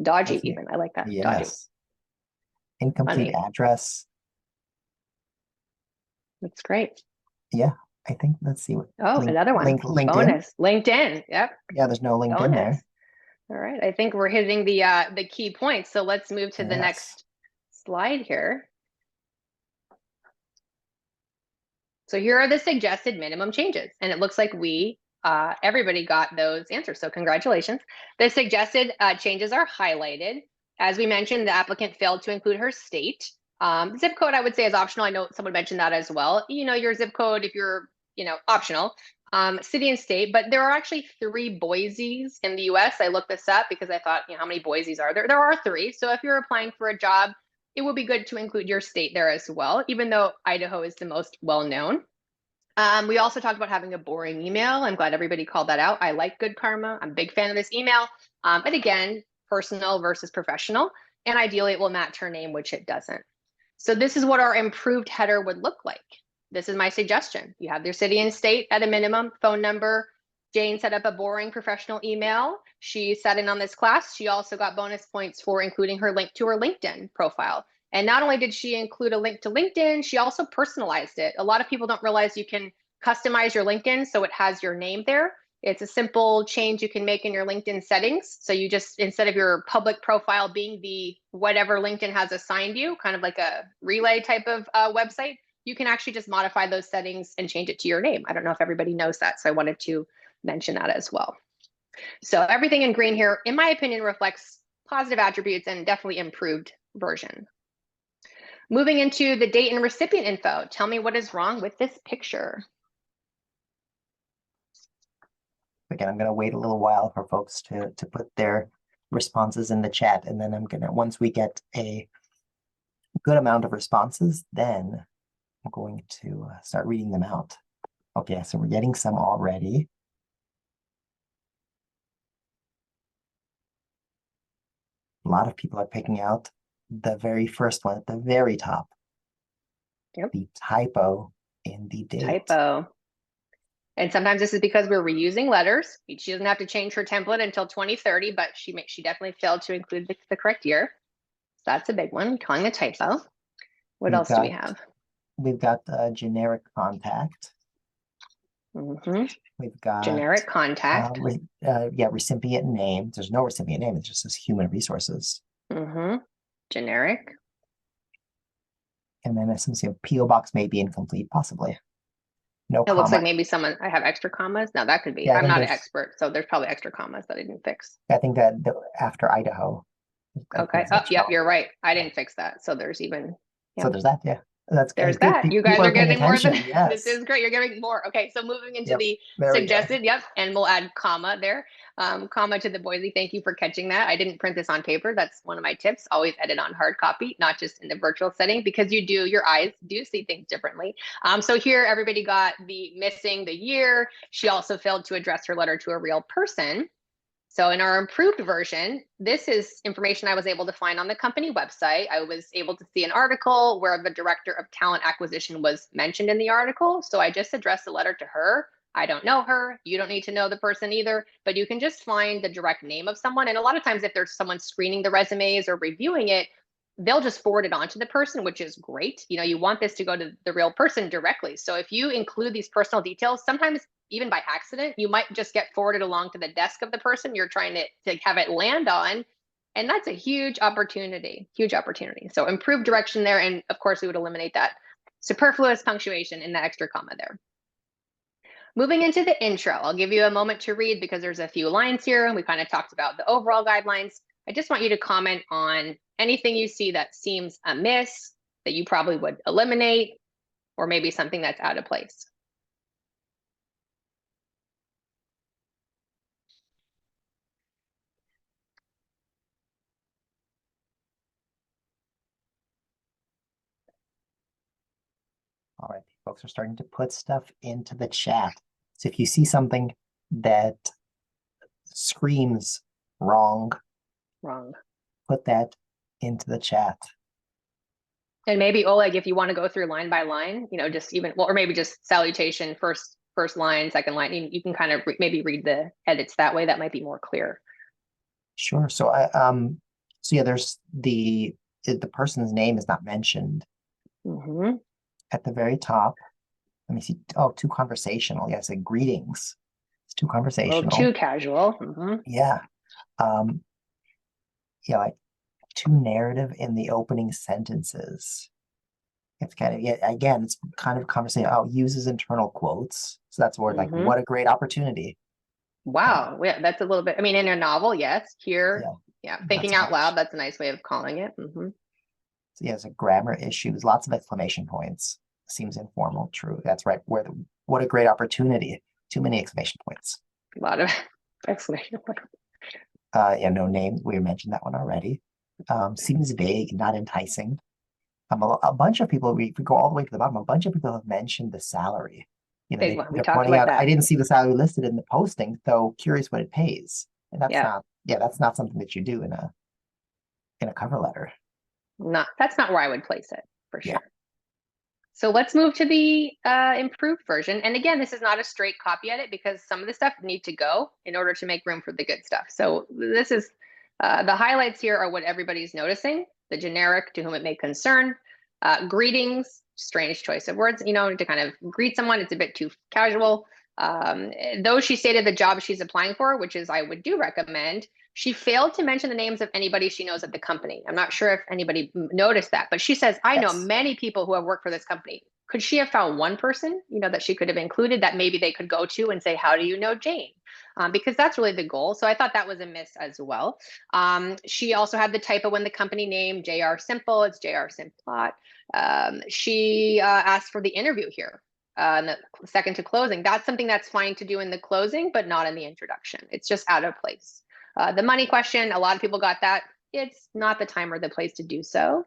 Dodgy even. I like that. Yes. Dodgy. Incomplete address. That's great. Yeah, I think let's see what. Another one. LinkedIn. Bonus. LinkedIn. Yep. Yeah, there's no LinkedIn there. All right. I think we're hitting the key points. So let's move to the next slide here. So here are the suggested minimum changes, and it looks like everybody got those answers. So congratulations. The suggested changes are highlighted. As we mentioned, the applicant failed to include her state. Zip code, I would say, is optional. I know someone mentioned that as well. Your zip code, if you're, optional. City and state, but there are actually 3 Boise's in the US. I looked this up because I thought, how many Boise's are there? There are 3. So if you're applying for a job, it would be good to include your state there as well, even though Idaho is the most well-known. We also talked about having a boring email. I'm glad everybody called that out. I like Good Karma. I'm a big fan of this email. But again, personal versus professional. And ideally, it will match her name, which it doesn't. So this is what our improved header would look like. This is my suggestion. You have their city and state at a minimum, phone number. Jane set up a boring professional email. She sat in on this class. She also got bonus points for including her link to her LinkedIn profile. And not only did she include a link to LinkedIn, she also personalized it. A lot of people don't realize you can customize your LinkedIn so it has your name there. It's a simple change you can make in your LinkedIn settings. So you just, instead of your public profile being the whatever LinkedIn has assigned you, kind of like a relay type of website, you can actually just modify those settings and change it to your name. I don't know if everybody knows that, so I wanted to mention that as well. So everything in green here, in my opinion, reflects positive attributes and definitely improved version. Moving into the date and recipient info, tell me what is wrong with this picture. Again, I'm going to wait a little while for folks to put their responses in the chat, and then once we get a good amount of responses, then I'm going to start reading them out. Okay, so we're getting some already. A lot of people are picking out the very first one at the very top. Yep. the typo in the date. Typo. And sometimes this is because we're reusing letters. She doesn't have to change her template until 2030, but she definitely failed to include the correct year. So that's a big one, calling a typo. What We've else do we got have? we've got generic contact. Hmm. We've got Generic contact. yeah, recipient name. There's no recipient name. It just says human resources. Hmm. Generic. And then some PO box may be incomplete, possibly. No It looks like comma. maybe I have extra commas. No, that could be. Yeah, I I'm think not an there's. expert, so there's probably extra commas that I didn't fix. I think that after Idaho, I think Okay. it's Oh, extra yep, comma. you're right. I Yeah. didn't fix that. So there's even, So yeah, there's that. Yeah, that's there's good. that. You guys People are are paying getting more than attention. this Yes. is great. You're getting more. Okay. So moving into Yep. the There we go. suggested, yep, and we'll add comma there. Comma to the Boise. Thank you for catching that. I didn't print this on paper. That's one of my tips. Always edit on hard copy, not just in the virtual setting, because your eyes do see things differently. So here everybody got the missing the year. She also failed to address her letter to a real person. So in our improved version, this is information I was able to find on the company website. I was able to see an article where the director of talent acquisition was mentioned in the article. So I just addressed the letter to her. I don't know her. You don't need to know the person either, but you can just find the direct name of someone. And a lot of times if there's someone screening the resumes or reviewing it, they'll just forward it on to the person, which is great. You want this to go to the real person directly. So if you include these personal details, sometimes even by accident, you might just get forwarded along to the desk of the person you're trying to have it land on. And that's a huge opportunity, huge opportunity. So improve direction there. And of course, we would eliminate that superfluous punctuation in the extra comma there. Moving into the intro, I'll give you a moment to read because there's a few lines here and we kind of talked about the overall guidelines. I just want you to comment on anything you see that seems amiss, that you probably would eliminate, or maybe something that's out of place. All right, folks are starting to put stuff into the chat. So if you see something that screams wrong, Wrong. put that into the chat. And maybe Oleg, if you want to go through line by line, just even, well, or maybe just salutation, first line, second line, you can kind of maybe read the edits that way. That might be more clear. Sure. So so yeah, there's the person's name is not mentioned Mm-hmm. at the very top. Let me see. Oh, too conversational. Yes, yeah, greetings. It's too A little conversational. too casual. Mm-hmm. Yeah. Um, yeah, like too narrative in the opening sentences. It's kind of, yeah, again, it's kind of conversation. Oh, uses internal quotes. So that's where like, Mm-hmm. what a great opportunity. Wow. Yeah, that's a little bit, I mean, in a novel, yes. Here, Yeah, yeah, not thinking so out much. loud, that's a nice way of calling it. Mm-hmm. So yeah, it's a grammar issues, lots of exclamation points. Seems informal. True. That's right. What a great opportunity. Too many exclamation points. A lot of explanation. Yeah, no name. We mentioned that one already. Seems vague, not enticing. A bunch of people, we go all the way to the bottom, a bunch of people have mentioned the salary. Big one. We They're talked pointing about out, I that. didn't see the salary listed in the posting, so curious what it pays. And Yeah. that's not something that you do in a cover letter. That's not where I would place it for Yeah. sure. So let's move to the improved version. And again, this is not a straight copy edit because some of the stuff need to go in order to make room for the good stuff. So this is the highlights here are what everybody's noticing. The generic, to whom it may concern. Greetings, strange choice of words, to kind of greet someone. It's a bit too casual. Though she stated the job she's applying for, which is I would do recommend, she failed to mention the names of anybody she knows at the company. I'm not sure if anybody noticed that, but she says, I know Yes. many people who have worked for this company. Could she have found one person, that she could have included that maybe they could go to and say, how do you know Jane? Because that's really the goal. So I thought that was a miss as well. She also had the typo in the company name, JR Simple. It's JR Simplot. She asked for the interview here. In the second to closing. That's something that's fine to do in the closing, but not in the introduction. It's just out of place. The money question, a lot of people got that. It's not the time or the place to do so.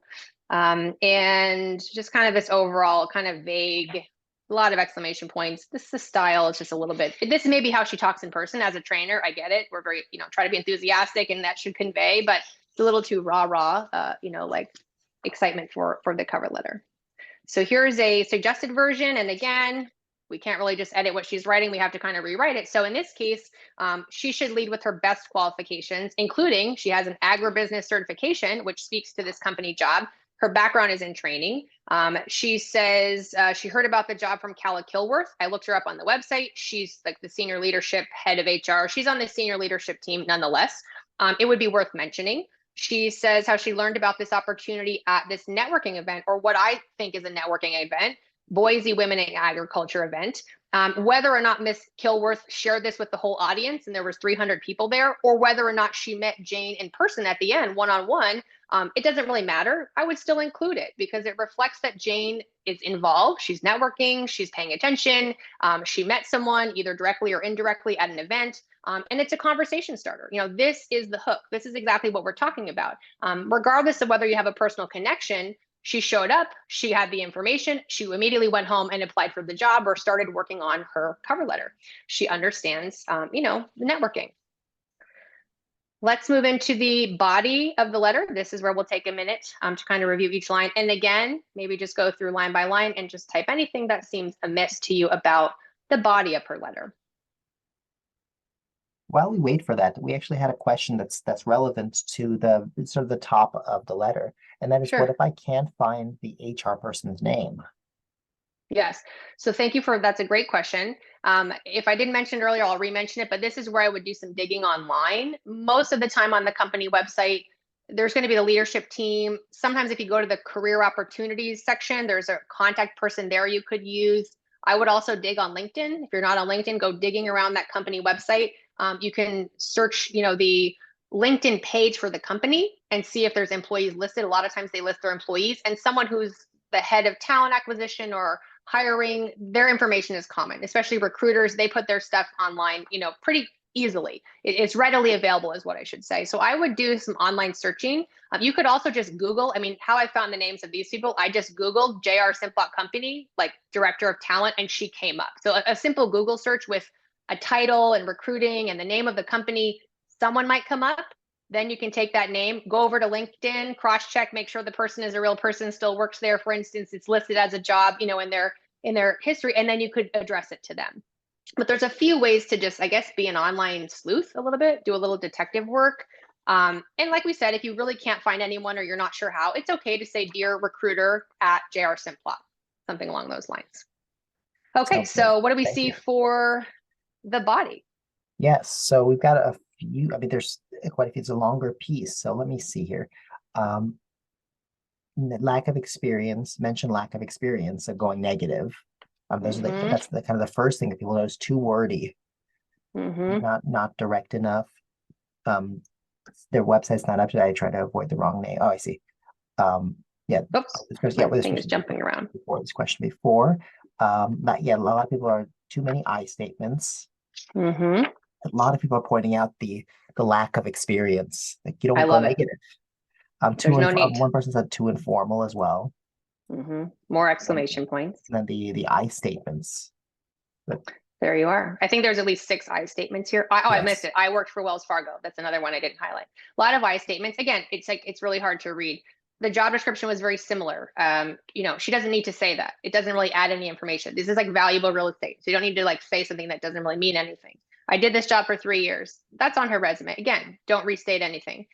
And just kind of this overall kind of vague, a lot of exclamation points. The style is just a little bit, this may be how she talks in person as a trainer. I get it. We're very, try to be enthusiastic and that should convey, but it's a little too rah, like excitement for the cover letter. So here's a suggested version. And again, we can't really just edit what she's writing. We have to kind of rewrite it. So in this case, she should lead with her best qualifications, including she has an agribusiness certification, which speaks to this company job. Her background is in training. She says she heard about the job from Calla Kilworth. I looked her up on the website. She's like the senior leadership head of HR. She's on the senior leadership team nonetheless. It would be worth mentioning. She says how she learned about this opportunity at this networking event, or what I think is a networking event, Boise Women in Agriculture event. Whether or not Miss Kilworth shared this with the whole audience and there was 300 people there, or whether or not she met Jane in person at the end, one-on-one, it doesn't really matter. I would still include it because it reflects that Jane is involved. She's networking, she's paying attention. She met someone either directly or indirectly at an event. And it's a conversation starter. This is the hook. This is exactly what we're talking about. Regardless of whether you have a personal connection, she showed up, she had the information, she immediately went home and applied for the job or started working on her cover letter. She understands, the networking. Let's move into the body of the letter. This is where we'll take a minute to kind of review each line. And again, maybe just go through line by line and just type anything that seems amiss to you about the body of her letter. While we wait for that, we actually had a question that's relevant to the sort of the top of the letter, and that is, Sure. what if I can't find the HR person's name? Yes. So thank you that's a great question. If I didn't mention it earlier, I'll re-mention it, but this is where I would do some digging online. Most of the time on the company website, there's going to be the leadership team. Sometimes if you go to the career opportunities section, there's a contact person there you could use. I would also dig on LinkedIn. If you're not on LinkedIn, go digging around that company website. You can search, the LinkedIn page for the company and see if there's employees listed. A lot of times they list their employees, and someone who's the head of talent acquisition or hiring, their information is common, especially recruiters. They put their stuff online, pretty easily. It's readily available is what I should say. So I would do some online searching. You could also just Google. How I found the names of these people, I just Googled J.R. Simplot Company, like director of talent, and she came up. So a simple Google search with a title and recruiting and the name of the company, someone might come up. Then you can take that name, go over to LinkedIn, cross-check, make sure the person is a real person, still works there. For instance, it's listed as a job, in their history, and then you could address it to them. But there's a few ways to just, I guess, be an online sleuth a little bit, do a little detective work. And like we said, if you really can't find anyone or you're not sure how, it's okay to say, "Dear recruiter at JR Simplot," something along those lines. Okay, so what do we Thank see you. for the body? Yes, so we've got a few, there's quite a few, it's a longer piece. So let me see here. Lack of experience, mention lack of experience, of going negative. Those are that's the kind of the first thing that people notice, too wordy, not direct enough. Their website's not up to date. I try to avoid the wrong name. Oh, I see. Yeah. Oops, this question, my thing is jumping around. Before this question before. Not yet. A lot of people are too many I statements. A lot of people are pointing out the lack of experience. Like, you don't I go love it. negative. There's no need. One person said too informal as well. More exclamation points. And then the I statements. But there you are. I think there's at least 6 I statements here. Yes. I missed it. I worked for Wells Fargo. That's another one I didn't highlight. A lot of I statements. Again, it's really hard to read. The job description was very similar. She doesn't need to say that. It doesn't really add any information. This is like valuable real estate. So you don't need to say something that doesn't really mean anything. I did this job for 3 years. That's on her resume. Again, don't restate anything.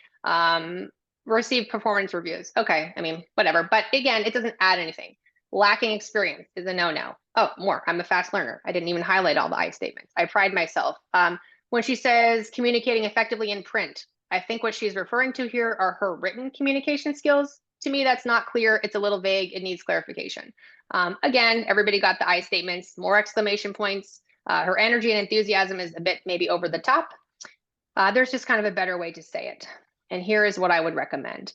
Receive performance reviews. Okay, whatever. But again, it doesn't add anything. Lacking experience is a no-no. Oh, more. I'm a fast learner. I didn't even highlight all the I statements. I pride myself. When she says communicating effectively in print, I think what she's referring to here are her written communication skills. To me, that's not clear. It's a little vague. It needs clarification. Again, everybody got the I statements, more exclamation points. Her energy and enthusiasm is a bit maybe over the top. There's just kind of a better way to say it. And here is what I would recommend.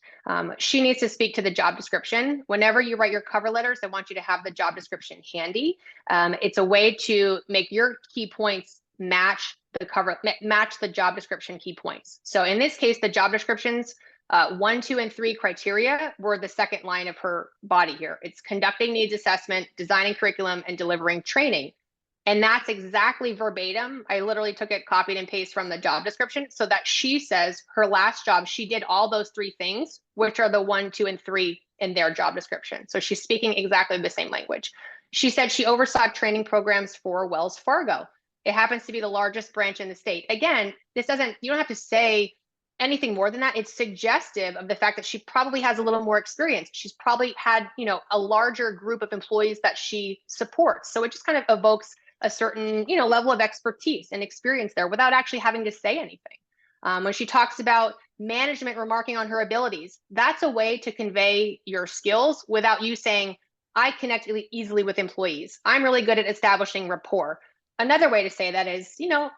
She needs to speak to the job description. Whenever you write your cover letters, I want you to have the job description handy. It's a way to make your key points match the job description key points. So in this case, the job descriptions 1, 2, and 3 criteria were the second line of her body here. It's conducting needs assessment, designing curriculum, and delivering training. And that's exactly verbatim. I literally took it, copied and pasted from the job description, so that she says her last job, she did all those 3 things, which are the 1, 2, and 3 in their job description. So she's speaking exactly the same language. She said she oversaw training programs for Wells Fargo. It happens to be the largest branch in the state. Again, this doesn't, you don't have to say anything more than that. It's suggestive of the fact that she probably has a little more experience. She's probably had, a larger group of employees that she supports. So it just kind of evokes a certain, level of expertise and experience there without actually having to say anything. When she talks about management remarking on her abilities, that's a way to convey your skills without you saying, I connect easily with employees. I'm really good at establishing rapport. Another way to say that is,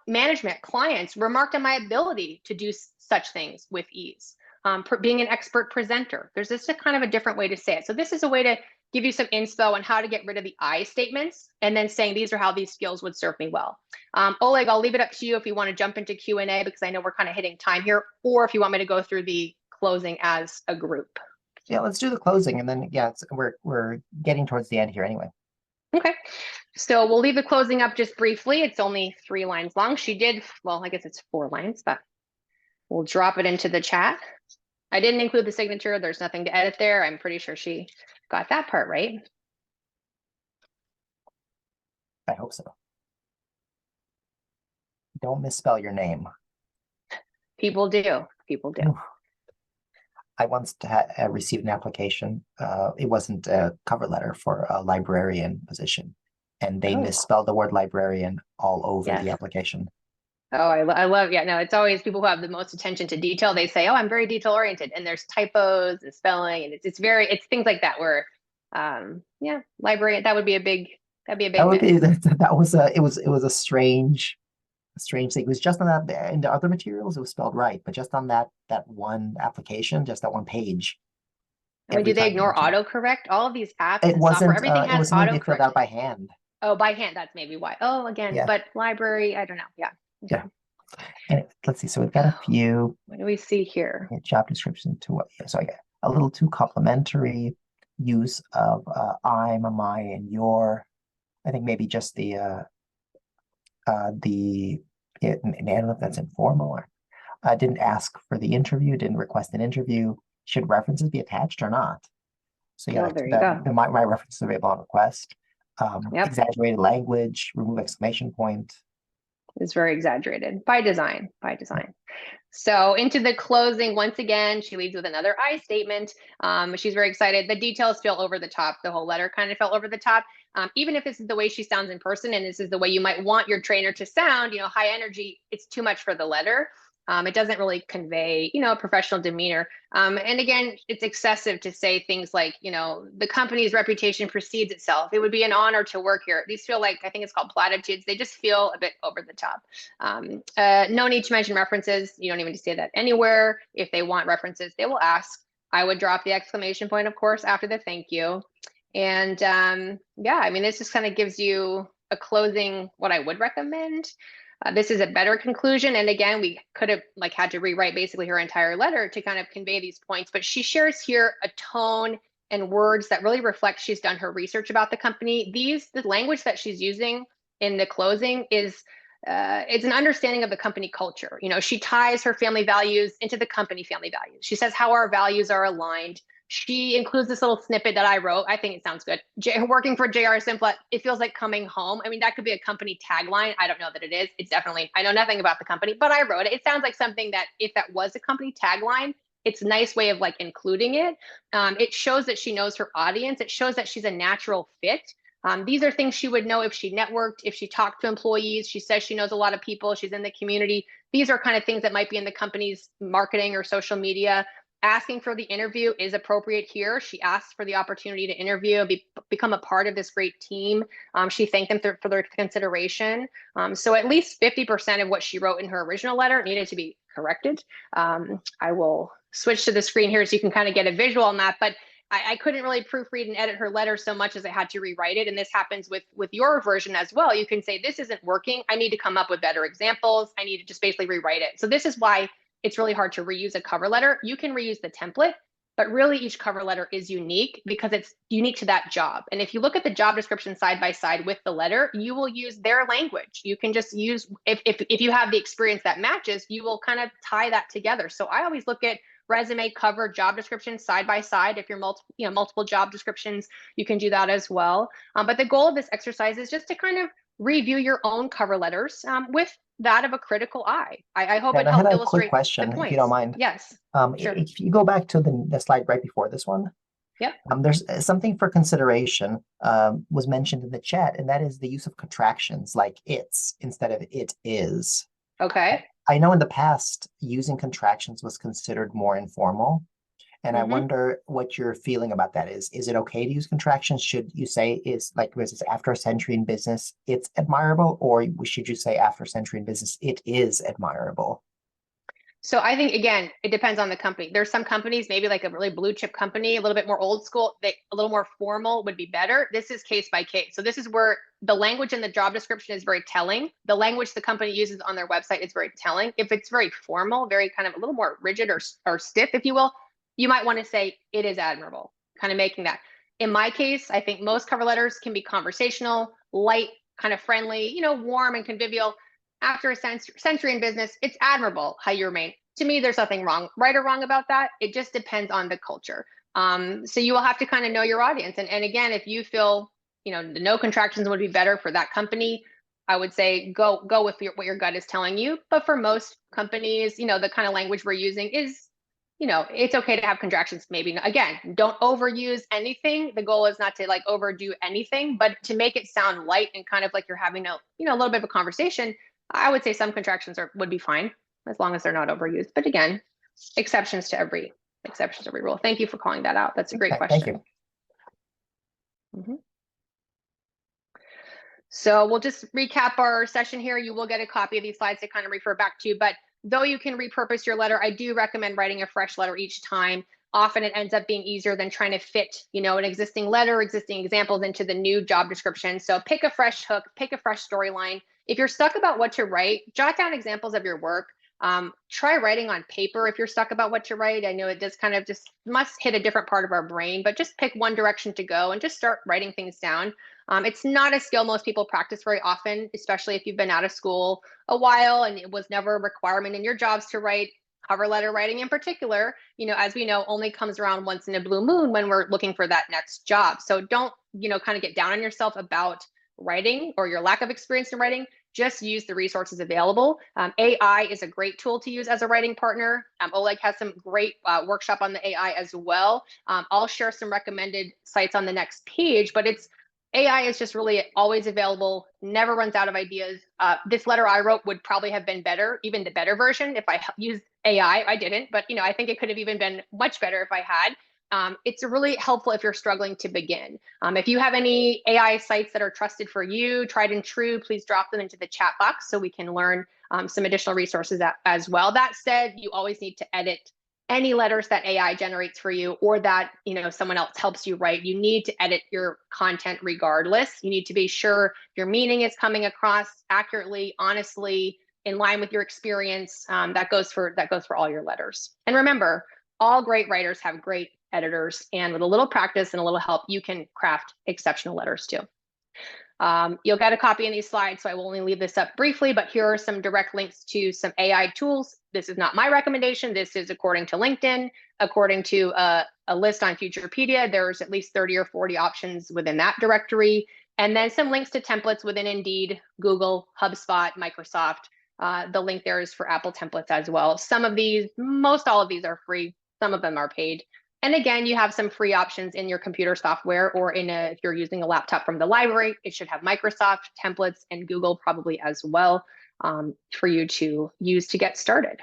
management, clients remarked on my ability to do such things with ease. Being an expert presenter. There's just a kind of a different way to say it. So this is a way to give you some inspo on how to get rid of the I statements and then saying these are how these skills would serve me well. Oleg, I'll leave it up to you if you want to jump into Q&A because I know we're kind of hitting time here, or if you want me to go through the closing as a group. Yeah, let's do the closing, and then we're getting towards the end here anyway. Okay, so we'll leave the closing up just briefly. It's only 3 lines long. She did, well, I guess it's 4 lines, but we'll drop it into the chat. I didn't include the signature. There's nothing to edit there. I'm pretty sure she got that part right. I hope so. Don't misspell your name. People do. People do. I once received an application. It wasn't a cover letter for a librarian position, and they misspelled the word librarian all over the application. Oh, I love, yeah, no, it's always people who have the most attention to detail. They say, oh, I'm very detail oriented, and there's typos and spelling, and it's things like that where, yeah, librarian, that would be a big, that was a strange thing. It was just on that, in the other materials, it was spelled right, but just on that one application, just that one page. I mean, do they ignore autocorrect? All of these apps and software, everything has autocorrect. They filled out by hand. Oh, by hand, that's maybe why. Oh, again, but library, I don't know. Yeah. Yeah. And let's see. So we've got a few. What do we see here? Job description to what? So I got a little too complimentary use of I'm, my, and your. I think maybe just I don't know if that's informal or didn't ask for the interview, didn't request an interview. Should references be attached or not? So yeah, there you go. My reference is available on request. Exaggerated language, remove exclamation point. Is very exaggerated by design, So into the closing, once again, she leads with another I statement. She's very excited. The details feel over the top. The whole letter kind of felt over the top. Even if this is the way she sounds in person and this is the way you might want your trainer to sound, high energy, it's too much for the letter. It doesn't really convey, professional demeanor. And again, it's excessive to say things like, the company's reputation precedes itself. It would be an honor to work here. These feel like, I think it's called platitudes. They just feel a bit over the top. No need to mention references. You don't even need to say that anywhere. If they want references, they will ask. I would drop the exclamation point, of course, after the thank you. And yeah, I mean, this just kind of gives you a closing, what I would recommend. This is a better conclusion. And again, we could have had to rewrite basically her entire letter to kind of convey these points, but she shares here a tone and words that really reflect she's done her research about the company. The language that she's using in the closing is, it's an understanding of the company culture. She ties her family values into the company family values. She says how our values are aligned. She includes this little snippet that I wrote. I think it sounds good. Working for JR Simplot, it feels like coming home. I mean, that could be a company tagline. I don't know that it is. It's definitely, I know nothing about the company, but I wrote it. It sounds like something that if that was a company tagline, it's a nice way of including it. It shows that she knows her audience. It shows that she's a natural fit. These are things she would know if she networked, if she talked to employees. She says she knows a lot of people. She's in the community. These are kind of things that might be in the company's marketing or social media. Asking for the interview is appropriate here. She asked for the opportunity to interview, become a part of this great team. She thanked them for their consideration. So at least 50% of what she wrote in her original letter needed to be corrected. I will switch to the screen here so you can kind of get a visual on that, but I couldn't really proofread and edit her letter so much as I had to rewrite it. And this happens with your version as well. You can say, this isn't working. I need to come up with better examples. I need to just basically rewrite it. So this is why it's really hard to reuse a cover letter. You can reuse the template, but really each cover letter is unique because it's unique to that job. And if you look at the job description side by side with the letter, you will use their language. You can just use, if you have the experience that matches, you will kind of tie that together. So I always look at resume, cover, job description side by side. If you're multiple job descriptions, you can do that as well. But the goal of this exercise is just to kind of review your own cover letters with that of a critical eye. I hope Yeah, it and I had helped a quick illustrate the question, if you don't points. mind. Yes, sure. If you go back to the slide right before this one, Yep. there's something for consideration was mentioned in the chat, and that is the use of contractions like it's instead of it is. Okay. I know in the past, using contractions was considered more informal, and I Mm-hmm. wonder what your feeling about that is. Is it okay to use contractions? Should you say is like was this after a century in business, it's admirable, or should you say after a century in business, it is admirable? So I think again, it depends on the company. There's some companies, maybe like a really blue chip company, a little bit more old school, a little more formal would be better. This is case by case. So this is where the language in the job description is very telling. The language the company uses on their website is very telling. If it's very formal, very kind of a little more rigid or stiff, if you will, you might want to say it is admirable, kind of making that. In my case, I think most cover letters can be conversational, light, kind of friendly, warm and convivial. After a century in business, it's admirable how you remain. To me, there's nothing wrong, right or wrong about that. It just depends on the culture. So you will have to kind of know your audience. And again, if you feel, the no contractions would be better for that company, I would say go with what your gut is telling you. But for most companies, the kind of language we're using is, it's okay to have contractions. Maybe again, don't overuse anything. The goal is not to like overdo anything, but to make it sound light and kind of like you're having a little bit of a conversation. I would say some contractions would be fine as long as they're not overused. But again, exceptions to every rule. Thank you for calling that out. That's a great Okay, thank question. you. Mhm. So we'll just recap our session here. You will get a copy of these slides to kind of refer back to, but though you can repurpose your letter, I do recommend writing a fresh letter each time. Often it ends up being easier than trying to fit, an existing letter, existing examples into the new job description. So pick a fresh hook, pick a fresh storyline. If you're stuck about what to write, jot down examples of your work. Try writing on paper if you're stuck about what to write. I know it does kind of just must hit a different part of our brain, but just pick one direction to go and just start writing things down. It's not a skill most people practice very often, especially if you've been out of school a while and it was never a requirement in your jobs to write. Cover letter writing in particular, as we know, only comes around once in a blue moon when we're looking for that next job. So don't, kind of get down on yourself about writing or your lack of experience in writing. Just use the resources available. AI is a great tool to use as a writing partner. Oleg has some great workshop on the AI as well. I'll share some recommended sites on the next page, but AI is just really always available, never runs out of ideas. This letter I wrote would probably have been better, even the better version, if I used AI. I didn't, but I think it could have even been much better if I had. It's really helpful if you're struggling to begin. If you have any AI sites that are trusted for you, tried and true, please drop them into the chat box so we can learn some additional resources as well. That said, you always need to edit any letters that AI generates for you or that someone else helps you write. You need to edit your content regardless. You need to be sure your meaning is coming across accurately, honestly, in line with your experience. That goes for all your letters. And remember, all great writers have great editors, and with a little practice and a little help, you can craft exceptional letters too. You'll get a copy in these slides, so I will only leave this up briefly, but here are some direct links to some AI tools. This is not my recommendation. This is according to LinkedIn, according to a list on Futurepedia. There's at least 30 or 40 options within that directory. And then some links to templates within Indeed, Google, HubSpot, Microsoft. The link there is for Apple templates as well. Some of these, most all of these are free. Some of them are paid. And again, you have some free options in your computer software or if you're using a laptop from the library, it should have Microsoft templates and Google probably as well for you to use to get started.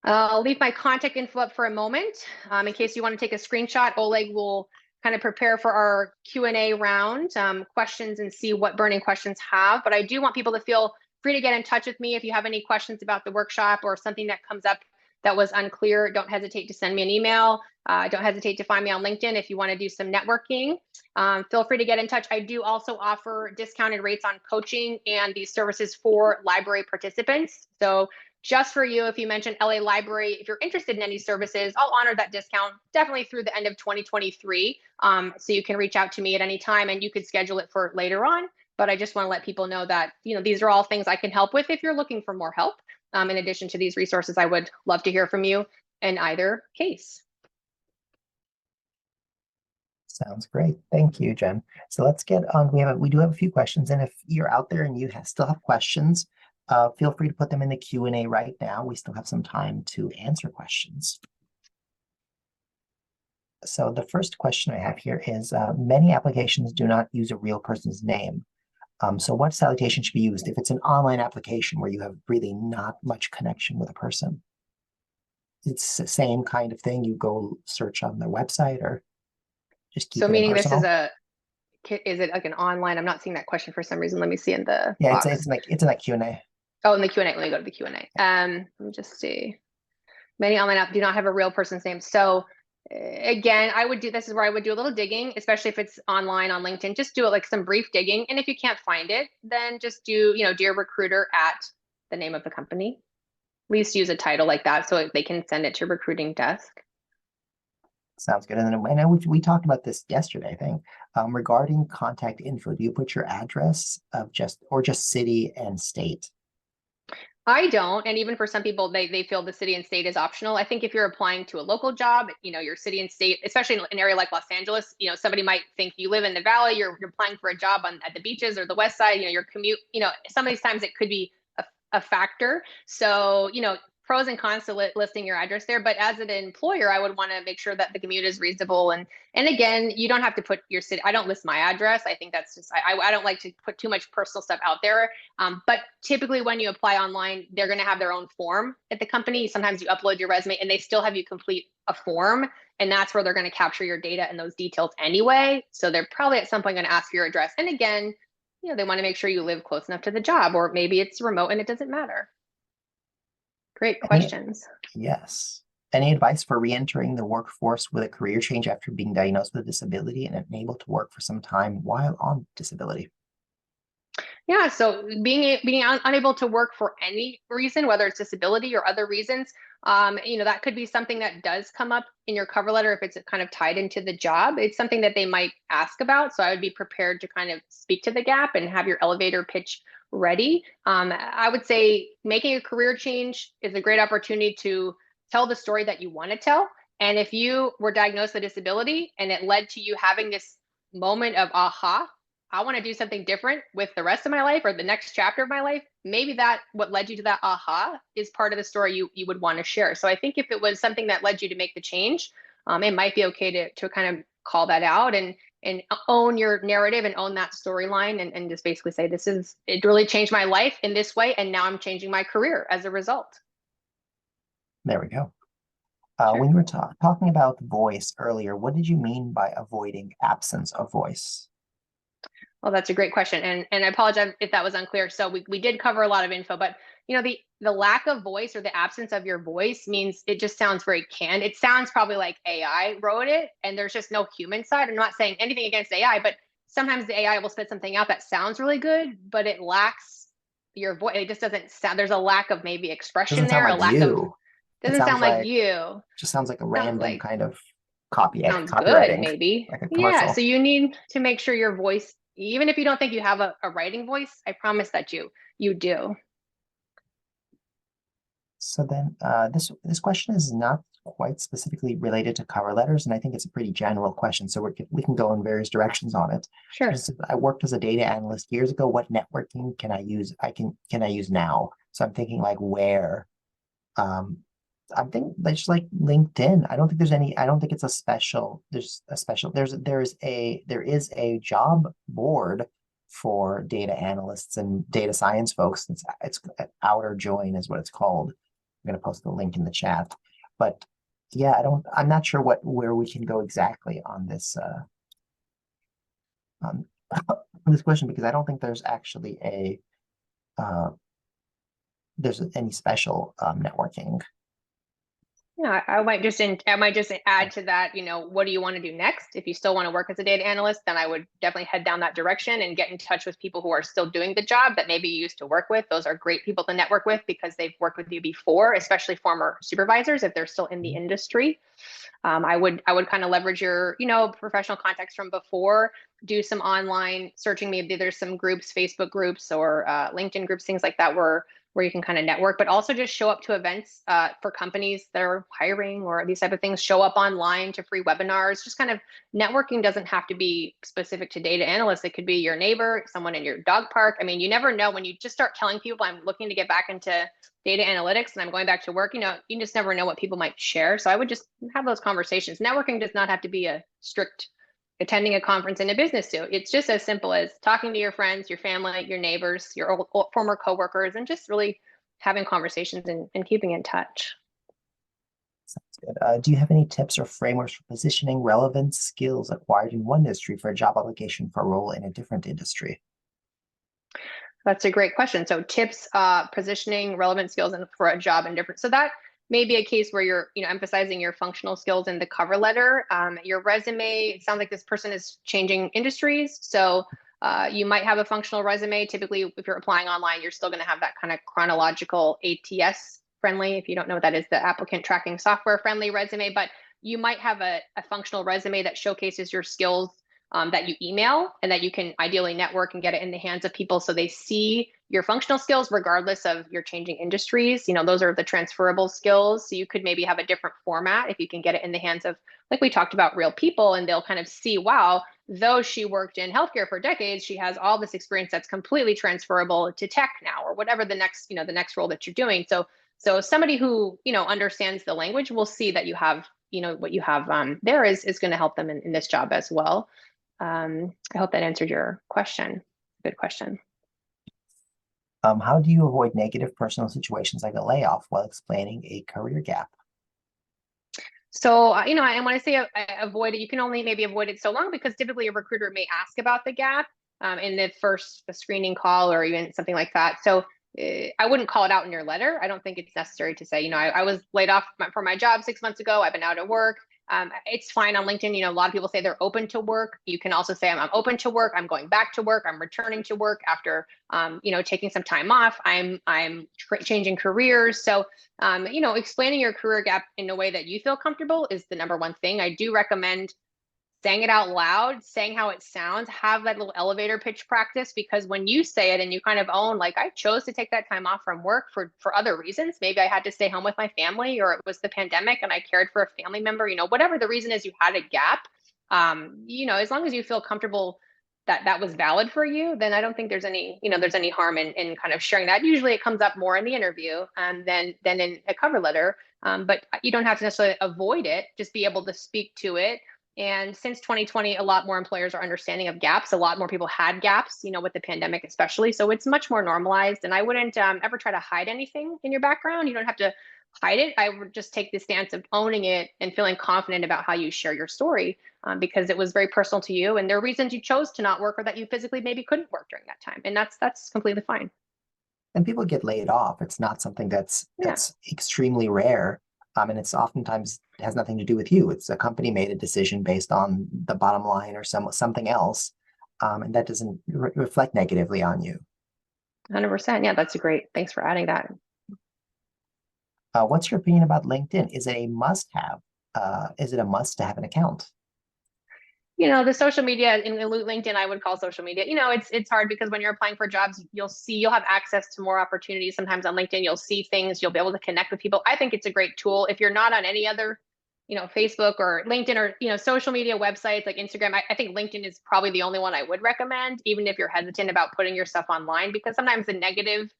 I'll leave my contact info up for a moment in case you want to take a screenshot. Oleg will kind of prepare for our Q&A round, questions, and see what burning questions have. But I do want people to feel free to get in touch with me if you have any questions about the workshop or something that comes up that was unclear. Don't hesitate to send me an email. Don't hesitate to find me on LinkedIn if you want to do some networking. Feel free to get in touch. I do also offer discounted rates on coaching and these services for library participants. So just for you, if you mention LA Library, if you're interested in any services, I'll honor that discount definitely through the end of 2023. So you can reach out to me at any time and you could schedule it for later on. But I just want to let people know that, these are all things I can help with if you're looking for more help. in addition to these resources, I would love to hear from you in either case. Sounds great. Thank you, Jen. So let's get on. We do have a few questions, and if you're out there and you still have questions, feel free to put them in the Q&A right now. We still have some time to answer questions. So the first question I have here is, many applications do not use a real person's name. So what salutation should be used if it's an online application where you have really not much connection with a person? It's the same kind of thing. You go search on their website or just keep So it meaning this is impersonal? it like an online? I'm not seeing that question for some reason. Let me see in the Yeah, box. it's in that Q&A. Oh, in the Q&A. Let me go to the Q&A. Let me just see. Many online apps do not have a real person's name. So again, this is where I would do a little digging, especially if it's online on LinkedIn. Just do it like some brief digging. And if you can't find it, then just do, dear recruiter at the name of the company. At least use a title like that so they can send it to recruiting desk. Sounds good. And then I know we talked about this yesterday, I think, regarding contact info. Do you put your address of just city and state? I don't. And even for some people, they feel the city and state is optional. I think if you're applying to a local job, your city and state, especially in an area like Los Angeles, somebody might think you live in the valley, you're applying for a job at the beaches or the west side, your commute, some of these times it could be a factor. So, pros and cons to listing your address there. But as an employer, I would want to make sure that the commute is reasonable. And again, you don't have to put your city. I don't list my address. I think that's just, I don't like to put too much personal stuff out there. But typically when you apply online, they're going to have their own form at the company. Sometimes you upload your resume and they still have you complete a form. And that's where they're going to capture your data and those details anyway. So they're probably at some point going to ask for your address. And again, they want to make sure you live close enough to the job, or maybe it's remote and it doesn't matter. Great questions. Yes. Any advice for re-entering the workforce with a career change after being diagnosed with a disability and unable to work for some time while on disability? Yeah, so being unable to work for any reason, whether it's disability or other reasons, that could be something that does come up in your cover letter if it's kind of tied into the job. It's something that they might ask about. So I would be prepared to kind of speak to the gap and have your elevator pitch ready. I would say making a career change is a great opportunity to tell the story that you want to tell. And if you were diagnosed with a disability and it led to you having this moment of aha, I want to do something different with the rest of my life or the next chapter of my life, maybe that what led you to that aha is part of the story you would want to share. So I think if it was something that led you to make the change, it might be okay to kind of call that out and own your narrative and own that storyline and just basically say, it really changed my life in this way. And now I'm changing my career as a result. There we go. Sure. When you were talking about voice earlier, what did you mean by avoiding absence of voice? Well, that's a great question. And I apologize if that was unclear. So we did cover a lot of info, but the lack of voice or the absence of your voice means it just sounds very canned. It sounds probably like AI wrote it and there's just no human side. I'm not saying anything against AI, but sometimes the AI will spit something out that sounds really good, but it lacks your voice. It just doesn't sound, there's a lack of maybe expression Doesn't sound there, a like lack of, you. It doesn't sound sounds like like you. just sounds like a Sounds random like kind of sounds good, copywriting, maybe. like a Yeah. So commercial. you need to make sure your voice, even if you don't think you have a writing voice, I promise that you do. So then this question is not quite specifically related to cover letters, and I think it's a pretty general question. So we can go in various directions on it. Sure. So I worked as a data analyst years ago. What networking can I use? Can I use now? So I'm thinking like where. I'm thinking just like LinkedIn. I don't think there's any. I don't think it's a special. There's a special. There is a job board for data analysts and data science folks. It's Outer Join is what it's called. I'm going to post the link in the chat. But yeah, I'm not sure where we can go exactly on this on this question because I don't think there's actually there's any special networking. Yeah, I might just add to that, what do you want to do next? If you still want to work as a data analyst, then I would definitely head down that direction and get in touch with people who are still doing the job that maybe you used to work with. Those are great people to network with because they've worked with you before, especially former supervisors if they're still in the industry. I would kind of leverage your, professional contacts from before, do some online searching. Maybe there's some groups, Facebook groups or LinkedIn groups, things like that, where where you can kind of network, but also just show up to events for companies that are hiring or these type of things. Show up online to free webinars. Just kind of networking doesn't have to be specific to data analysts. It could be your neighbor, someone in your dog park. I mean, you never know when you just start telling people I'm looking to get back into data analytics and I'm going back to work, you just never know what people might share. So I would just have those conversations. Networking does not have to be a strict attending a conference in a business too. It's just as simple as talking to your friends, your family, your neighbors, your old, former coworkers, and just really having conversations and keeping in touch. Sounds good. Do you have any tips or frameworks for positioning relevant skills acquired in one industry for a job application for a role in a different industry? That's a great question. So tips, positioning relevant skills and for a job in different. So that may be a case where you're, emphasizing your functional skills in the cover letter. Your resume, it sounds like this person is changing industries. So you might have a functional resume. Typically, if you're applying online, you're still going to have that kind of chronological ATS friendly. If you don't know what that is, the applicant tracking software friendly resume, but you might have a functional resume that showcases your skills that you email and that you can ideally network and get it in the hands of people so they see your functional skills regardless of your changing industries. Those are the transferable skills. So you could maybe have a different format if you can get it in the hands of, like we talked about, real people, and they'll kind of see, wow, though she worked in healthcare for decades, she has all this experience that's completely transferable to tech now, or whatever the next role that you're doing. So somebody who, understands the language will see that you have, what you have there is going to help them in this job as well. I hope that answered your question. Good question. How do you avoid negative personal situations like a layoff while explaining a career gap? So, I want to say avoid it. You can only maybe avoid it so long because typically a recruiter may ask about the gap in the first screening call or even something like that. So I wouldn't call it out in your letter. I don't think it's necessary to say, I was laid off from my job 6 months ago. I've been out of work. It's fine on LinkedIn. A lot of people say they're open to work. You can also say, I'm open to work. I'm going back to work. I'm returning to work after, taking some time off. I'm changing careers. So, explaining your career gap in a way that you feel comfortable is the number one thing. I do recommend saying it out loud, saying how it sounds, have that little elevator pitch practice, because when you say it and you kind of own, like, I chose to take that time off from work for other reasons. Maybe I had to stay home with my family, or it was the pandemic and I cared for a family member, whatever the reason is, you had a gap. As long as you feel comfortable that that was valid for you, then I don't think there's any harm in kind of sharing that. Usually it comes up more in the interview than in a cover letter. But you don't have to necessarily avoid it, just be able to speak to it. And since 2020, a lot more employers are understanding of gaps. A lot more people had gaps, with the pandemic especially. So it's much more normalized. And I wouldn't ever try to hide anything in your background. You don't have to hide it. I would just take the stance of owning it and feeling confident about how you share your story because it was very personal to you. And there are reasons you chose to not work or that you physically maybe couldn't work during that time. And that's completely fine. And people get laid off. It's not something that's Yeah. extremely rare. And it's oftentimes has nothing to do with you. It's a company made a decision based on the bottom line or something else. And that doesn't reflect negatively on you. 100%. Yeah, that's great. Thanks for adding that. What's your opinion about LinkedIn? Is it a must-have? Is it a must to have an account? The social media in LinkedIn, I would call social media. It's hard because when you're applying for jobs, you'll have access to more opportunities. Sometimes on LinkedIn, you'll see things, you'll be able to connect with people. I think it's a great tool. If you're not on any other, Facebook or LinkedIn or, social media websites like Instagram, I think LinkedIn is probably the only one I would recommend, even if you're hesitant about putting your stuff online, because sometimes the negative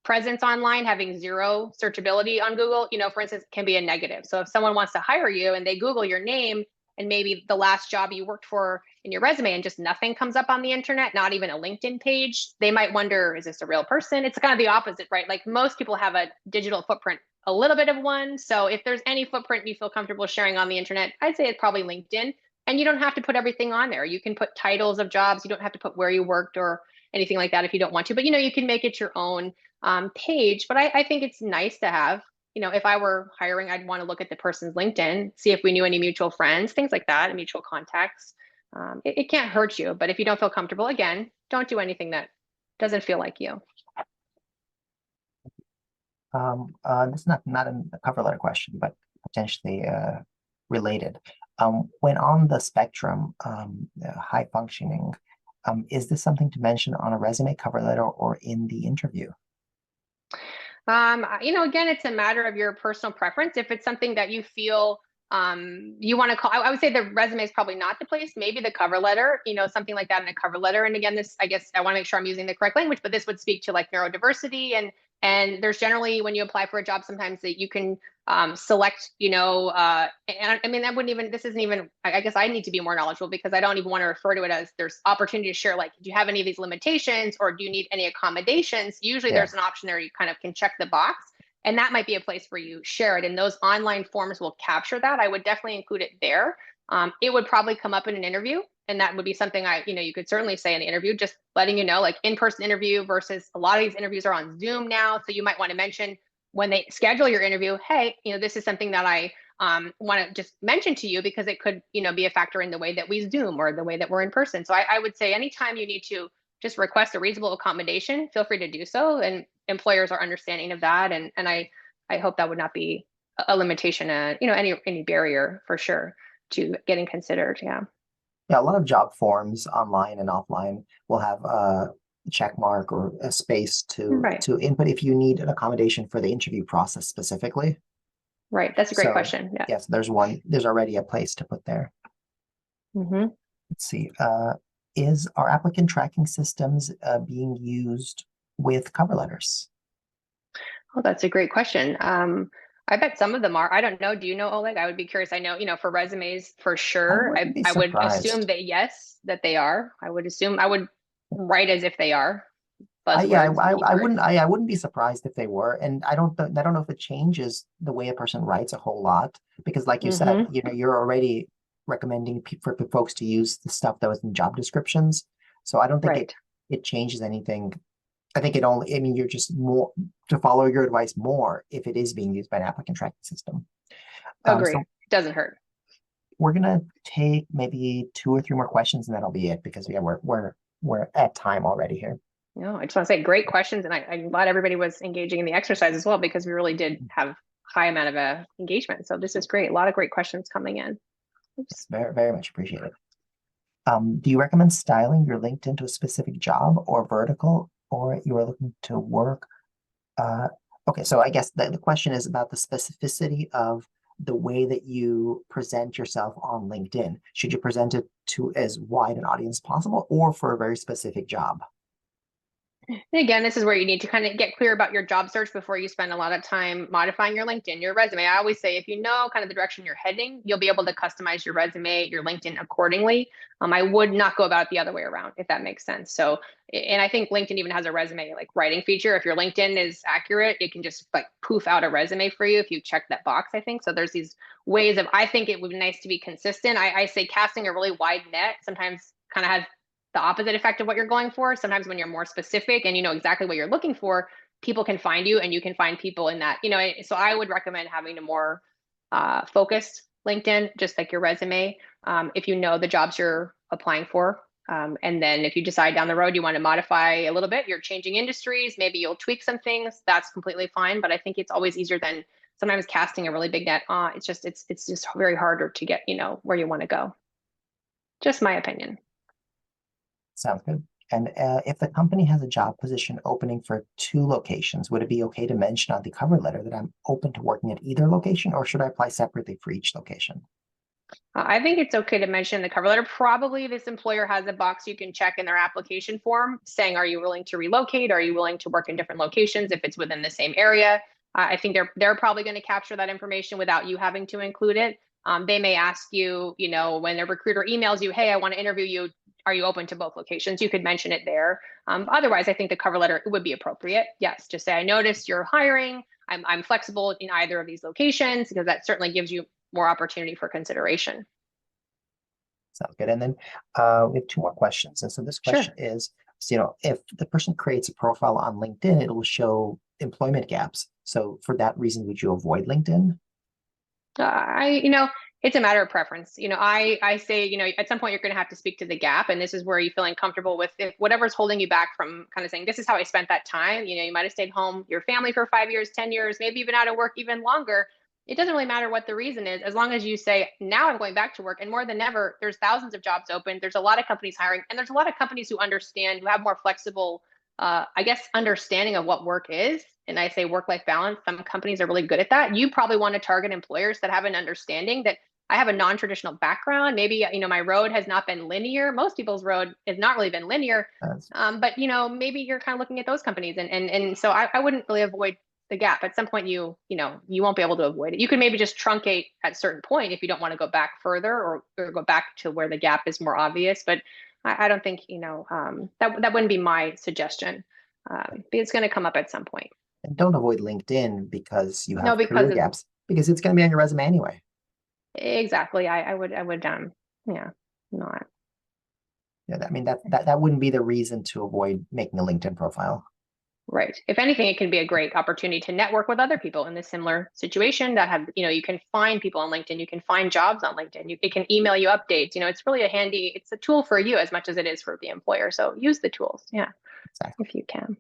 presence online, having zero searchability on Google, for instance, can be a negative. So if someone wants to hire you and they Google your name, and maybe the last job you worked for in your resume and just nothing comes up on the internet, not even a LinkedIn page, they might wonder, is this a real person? It's kind of the opposite, right? Like most people have a digital footprint, a little bit of one. So if there's any footprint you feel comfortable sharing on the internet, I'd say it's probably LinkedIn. And you don't have to put everything on there. You can put titles of jobs. You don't have to put where you worked or anything like that if you don't want to. But, you can make it your own page. But I think it's nice to have. If I were hiring, I'd want to look at the person's LinkedIn, see if we knew any mutual friends, things like that, mutual contacts. It can't hurt you, but if you don't feel comfortable, again, don't do anything that doesn't feel like you. This is not a cover letter question, but potentially related. When on the spectrum, high functioning, is this something to mention on a resume, cover letter, or in the interview? Again, it's a matter of your personal preference. If it's something that you feel you want to call, I would say the resume is probably not the place. Maybe the cover letter, something like that in a cover letter. And again, this, I guess, I want to make sure I'm using the correct language, but this would speak to like neurodiversity and there's generally when you apply for a job, sometimes that you can select, and I mean, that wouldn't even, this isn't even, I guess I need to be more knowledgeable because I don't even want to refer to it as there's opportunity to share, like, do you have any of these limitations or do you need any accommodations? Usually Yeah. there's an option there you kind of can check the box. And that might be a place where you share it. And those online forms will capture that. I would definitely include it there. It would probably come up in an interview. And that would be something you could certainly say in the interview, just letting you know, like in-person interview versus a lot of these interviews are on Zoom now. So you might want to mention when they schedule your interview, hey, this is something that I want to just mention to you because it could, be a factor in the way that we Zoom or the way that we're in person. So I would say anytime you need to just request a reasonable accommodation, feel free to do so. And employers are understanding of that. And I hope that would not be a limitation, any barrier for sure to getting considered. Yeah. Yeah, a lot of job forms online and offline will have a check mark or a space to Right. to input if you need an accommodation for the interview process specifically. Right. That's a great So question. Yeah. yes, there's already a place to put there. Hmm. Let's see. Is our applicant tracking systems being used with cover letters? Oh, that's a great question. I bet some of them are. I don't know. Do you know, Oleg? I would be curious. I know, for resumes for I sure. wouldn't be I would assume surprised. that yes, that they are. I would assume I would write as if they are I yeah, buzzwords and keywords. I wouldn't be surprised if they were, and I don't know if it changes the way a person writes a whole lot because, like you said, Hmm. you're already recommending for folks to use the stuff that was in job descriptions, so I don't think Right. it changes anything. I think it only, I mean, you're just more to follow your advice more if it is being used by an applicant tracking system. So Agree. Doesn't hurt. we're gonna take maybe two or three more questions, and that'll be it because yeah, we're at time already here. No, I just want to say great questions. And I'm glad everybody was engaging in the exercise as well, because we really did have high amount of engagement. So this is great. A lot of great questions coming in. Oops. It's very much appreciated. Do you recommend styling your LinkedIn to a specific job or vertical, or you are looking to work? Uh, okay, so I guess the question is about the specificity of the way that you present yourself on LinkedIn. Should you present it to as wide an audience as possible or for a very specific job? And again, this is where you need to kind of get clear about your job search before you spend a lot of time modifying your LinkedIn, your resume. I always say if you know kind of the direction you're heading, you'll be able to customize your resume, your LinkedIn accordingly. I would not go about it the other way around, if that makes sense. So, and I think LinkedIn even has a resume like writing feature. If your LinkedIn is accurate, it can just like poof out a resume for you if you check that box, I think. So there's these ways of, I think it would be nice to be consistent. I say casting a really wide net sometimes kind of has the opposite effect of what you're going for. Sometimes when you're more specific and you know exactly what you're looking for, people can find you and you can find people in that, so I would recommend having a more focused LinkedIn, just like your resume, if you know the jobs you're applying for. And then if you decide down the road you want to modify a little bit, you're changing industries, maybe you'll tweak some things, that's completely fine. But I think it's always easier than sometimes casting a really big net. It's just very harder to get, where you want to go. Just my opinion. Sounds good. And if the company has a job position opening for two locations, would it be okay to mention on the cover letter that I'm open to working at either location, or should I apply separately for each location? I think it's okay to mention in the cover letter. Probably this employer has a box you can check in their application form saying, are you willing to relocate? Are you willing to work in different locations if it's within the same area? I think they're probably going to capture that information without you having to include it. They may ask you, when a recruiter emails you, hey, I want to interview you. Are you open to both locations? You could mention it there. Otherwise, I think the cover letter would be appropriate. Yes, just say, I noticed you're hiring. I'm flexible in either of these locations because that certainly gives you more opportunity for consideration. Sounds good. And then we have two more questions. And so this Sure. question is, so, if the person creates a profile on LinkedIn, it will show employment gaps. So for that reason, would you avoid LinkedIn? It's a matter of preference. I say, at some point you're going to have to speak to the gap, and this is where you're feeling comfortable with if whatever's holding you back from kind of saying, this is how I spent that time. You might have stayed home, your family for 5 years, 10 years, maybe even out of work even longer. It doesn't really matter what the reason is, as long as you say, now I'm going back to work. And more than ever, there's thousands of jobs open. There's a lot of companies hiring, and there's a lot of companies who understand, who have more flexible I guess, understanding of what work is. And I say work-life balance. Some companies are really good at that. You probably want to target employers that have an understanding that I have a non-traditional background. Maybe, my road has not been linear. Most people's road has not really been linear. That's But maybe you're kind of looking at those companies, and so I wouldn't really avoid the gap. At some point, you won't be able to avoid it. You can maybe just truncate at a certain point if you don't want to go back further, or go back to where the gap is more obvious. But I don't think that wouldn't be my suggestion. It's going to come up at some point. and don't avoid LinkedIn because you No, have career because it's gaps, because it's going to be on your resume anyway. exactly. I would yeah, not. Yeah, I mean that wouldn't be the reason to avoid making a LinkedIn profile. Right. If anything, it can be a great opportunity to network with other people in a similar situation that have, you can find people on LinkedIn, you can find jobs on LinkedIn, it can email you updates. It's really it's a tool for you as much as it is for the employer. So use the tools. Yeah, Exactly. if you can.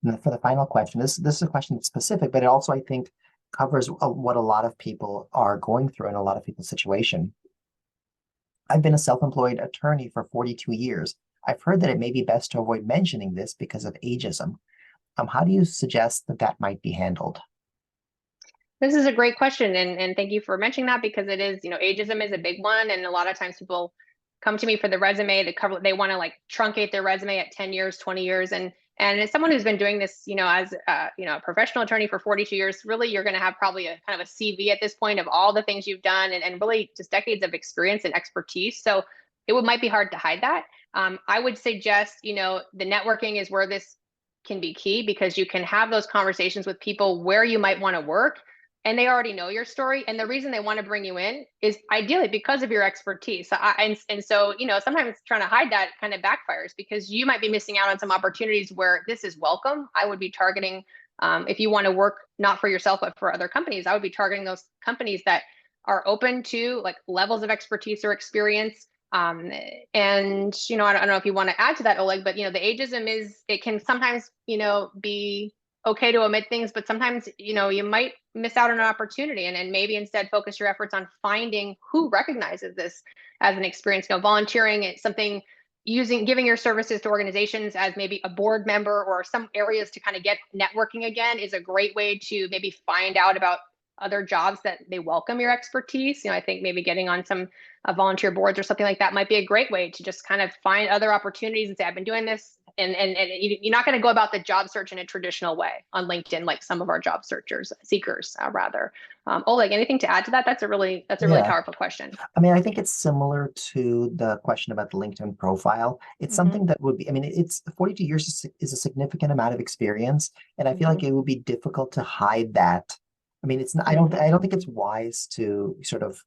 And for the final question, this is a question that's specific, but it also, I think, covers what a lot of people are going through in a lot of people's situation. I've been a self-employed attorney for 42 years. I've heard that it may be best to avoid mentioning this because of ageism. How do you suggest that that might be handled? This is a great question, and thank you for mentioning that, because it is, ageism is a big one, and a lot of times people come to me for the resume, they want to like truncate their resume at 10 years, 20 years, and as someone who's been doing this, as a professional attorney for 42 years, really you're going to have probably a kind of a CV at this point of all the things you've done, and really just decades of experience and expertise. So might be hard to hide that. I would suggest, the networking is where this can be key, because you can have those conversations with people where you might want to work, and they already know your story, and the reason they want to bring you in is ideally because of your expertise. So sometimes trying to hide that kind of backfires, because you might be missing out on some opportunities where this is welcome. I would be targeting, if you want to work not for yourself but for other companies, I would be targeting those companies that are open to like levels of expertise or experience. And I don't know if you want to add to that, Oleg, but the ageism it can sometimes be okay to omit things, but sometimes you might miss out on an opportunity, and maybe instead focus your efforts on finding who recognizes this as an experience. Volunteering, it's something, giving your services to organizations as maybe a board member or some areas to kind of get networking again is a great way to maybe find out about other jobs that they welcome your expertise. I think maybe getting on some volunteer boards or something like that might be a great way to just kind of find other opportunities and say, I've been doing this. And you're not going to go about the job search in a traditional way on LinkedIn, like some of our job seekers, rather. Oleg, anything to add to that? That's a really Yeah. powerful question. I mean, I think it's similar to the question about the LinkedIn profile. It's Hmm. something that would be, I mean, it's 42 years is a significant amount of experience, and I feel Hmm. like it would be difficult to hide that. I mean, it's not, Hmm. I don't think it's wise to sort of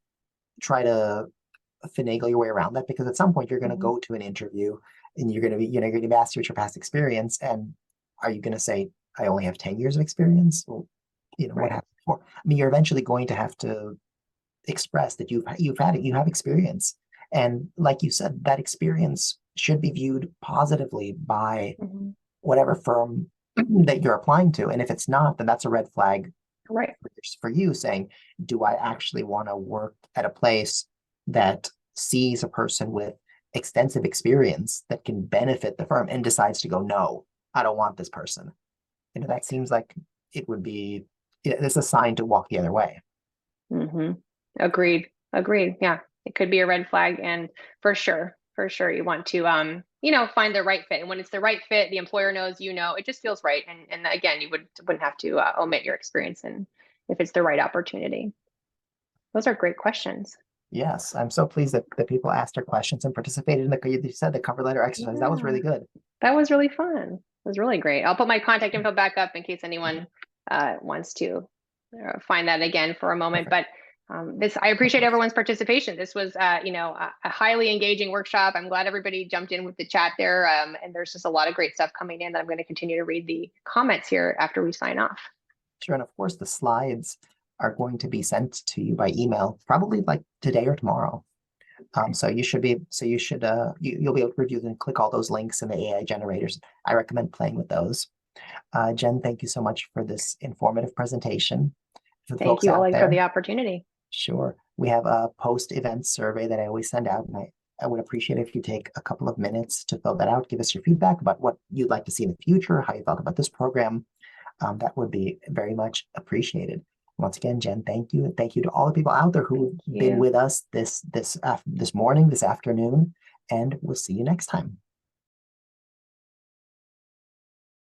try to finagle your way around that, because at some point you're going to Hmm. go to an interview and you're going to be, you're going to be asked what your past experience, and are you going to say, I only have 10 years of experience? Well, what Right. happened before? I mean, you're eventually going to have to express that you have experience, and like you said, that experience should be viewed positively by Hmm. whatever firm that you're applying to, and if it's not, then that's a red flag Right. for you, saying, do I actually want to work at a place that sees a person with extensive experience that can benefit the firm and decides to go, no, I don't want this person? That seems like it would be, it's a sign to walk the other way. Hmm. Agreed. Agreed. Yeah, it could be a red flag, and for sure, you want to find the right fit. And when it's the right fit, the employer knows, it just feels right. And again, you wouldn't have to omit your experience, and if it's the right opportunity. Those are great questions. Yes, I'm so pleased that people asked their questions and participated in you said the cover letter exercise. That was Yeah, really good. that was really fun. It was really great. I'll put my contact info back up in case anyone wants to find that again for a moment. Perfect. But I Of appreciate course. everyone's participation. This was, a highly engaging workshop. I'm glad everybody jumped in with the chat there. And there's just a lot of great stuff coming in that I'm going to continue to read the comments here after we sign off. Sure. And of course, the slides are going to be sent to you by email, probably like today or tomorrow. So you'll be able to review and click all those links in the AI generators. I recommend playing with those. Jen, thank you so much for this informative presentation. For the Thank folks you, out Oleg, for the there, opportunity. sure. We have a post-event survey that I always send out, and I would appreciate if you take a couple of minutes to fill that out, give us your feedback about what you'd like to see in the future, how you felt about this program. That would be very much appreciated. Once again, Jen, thank you. Thank you to all the people out there who've Thank been you. with us this morning, this afternoon, and we'll see you next time.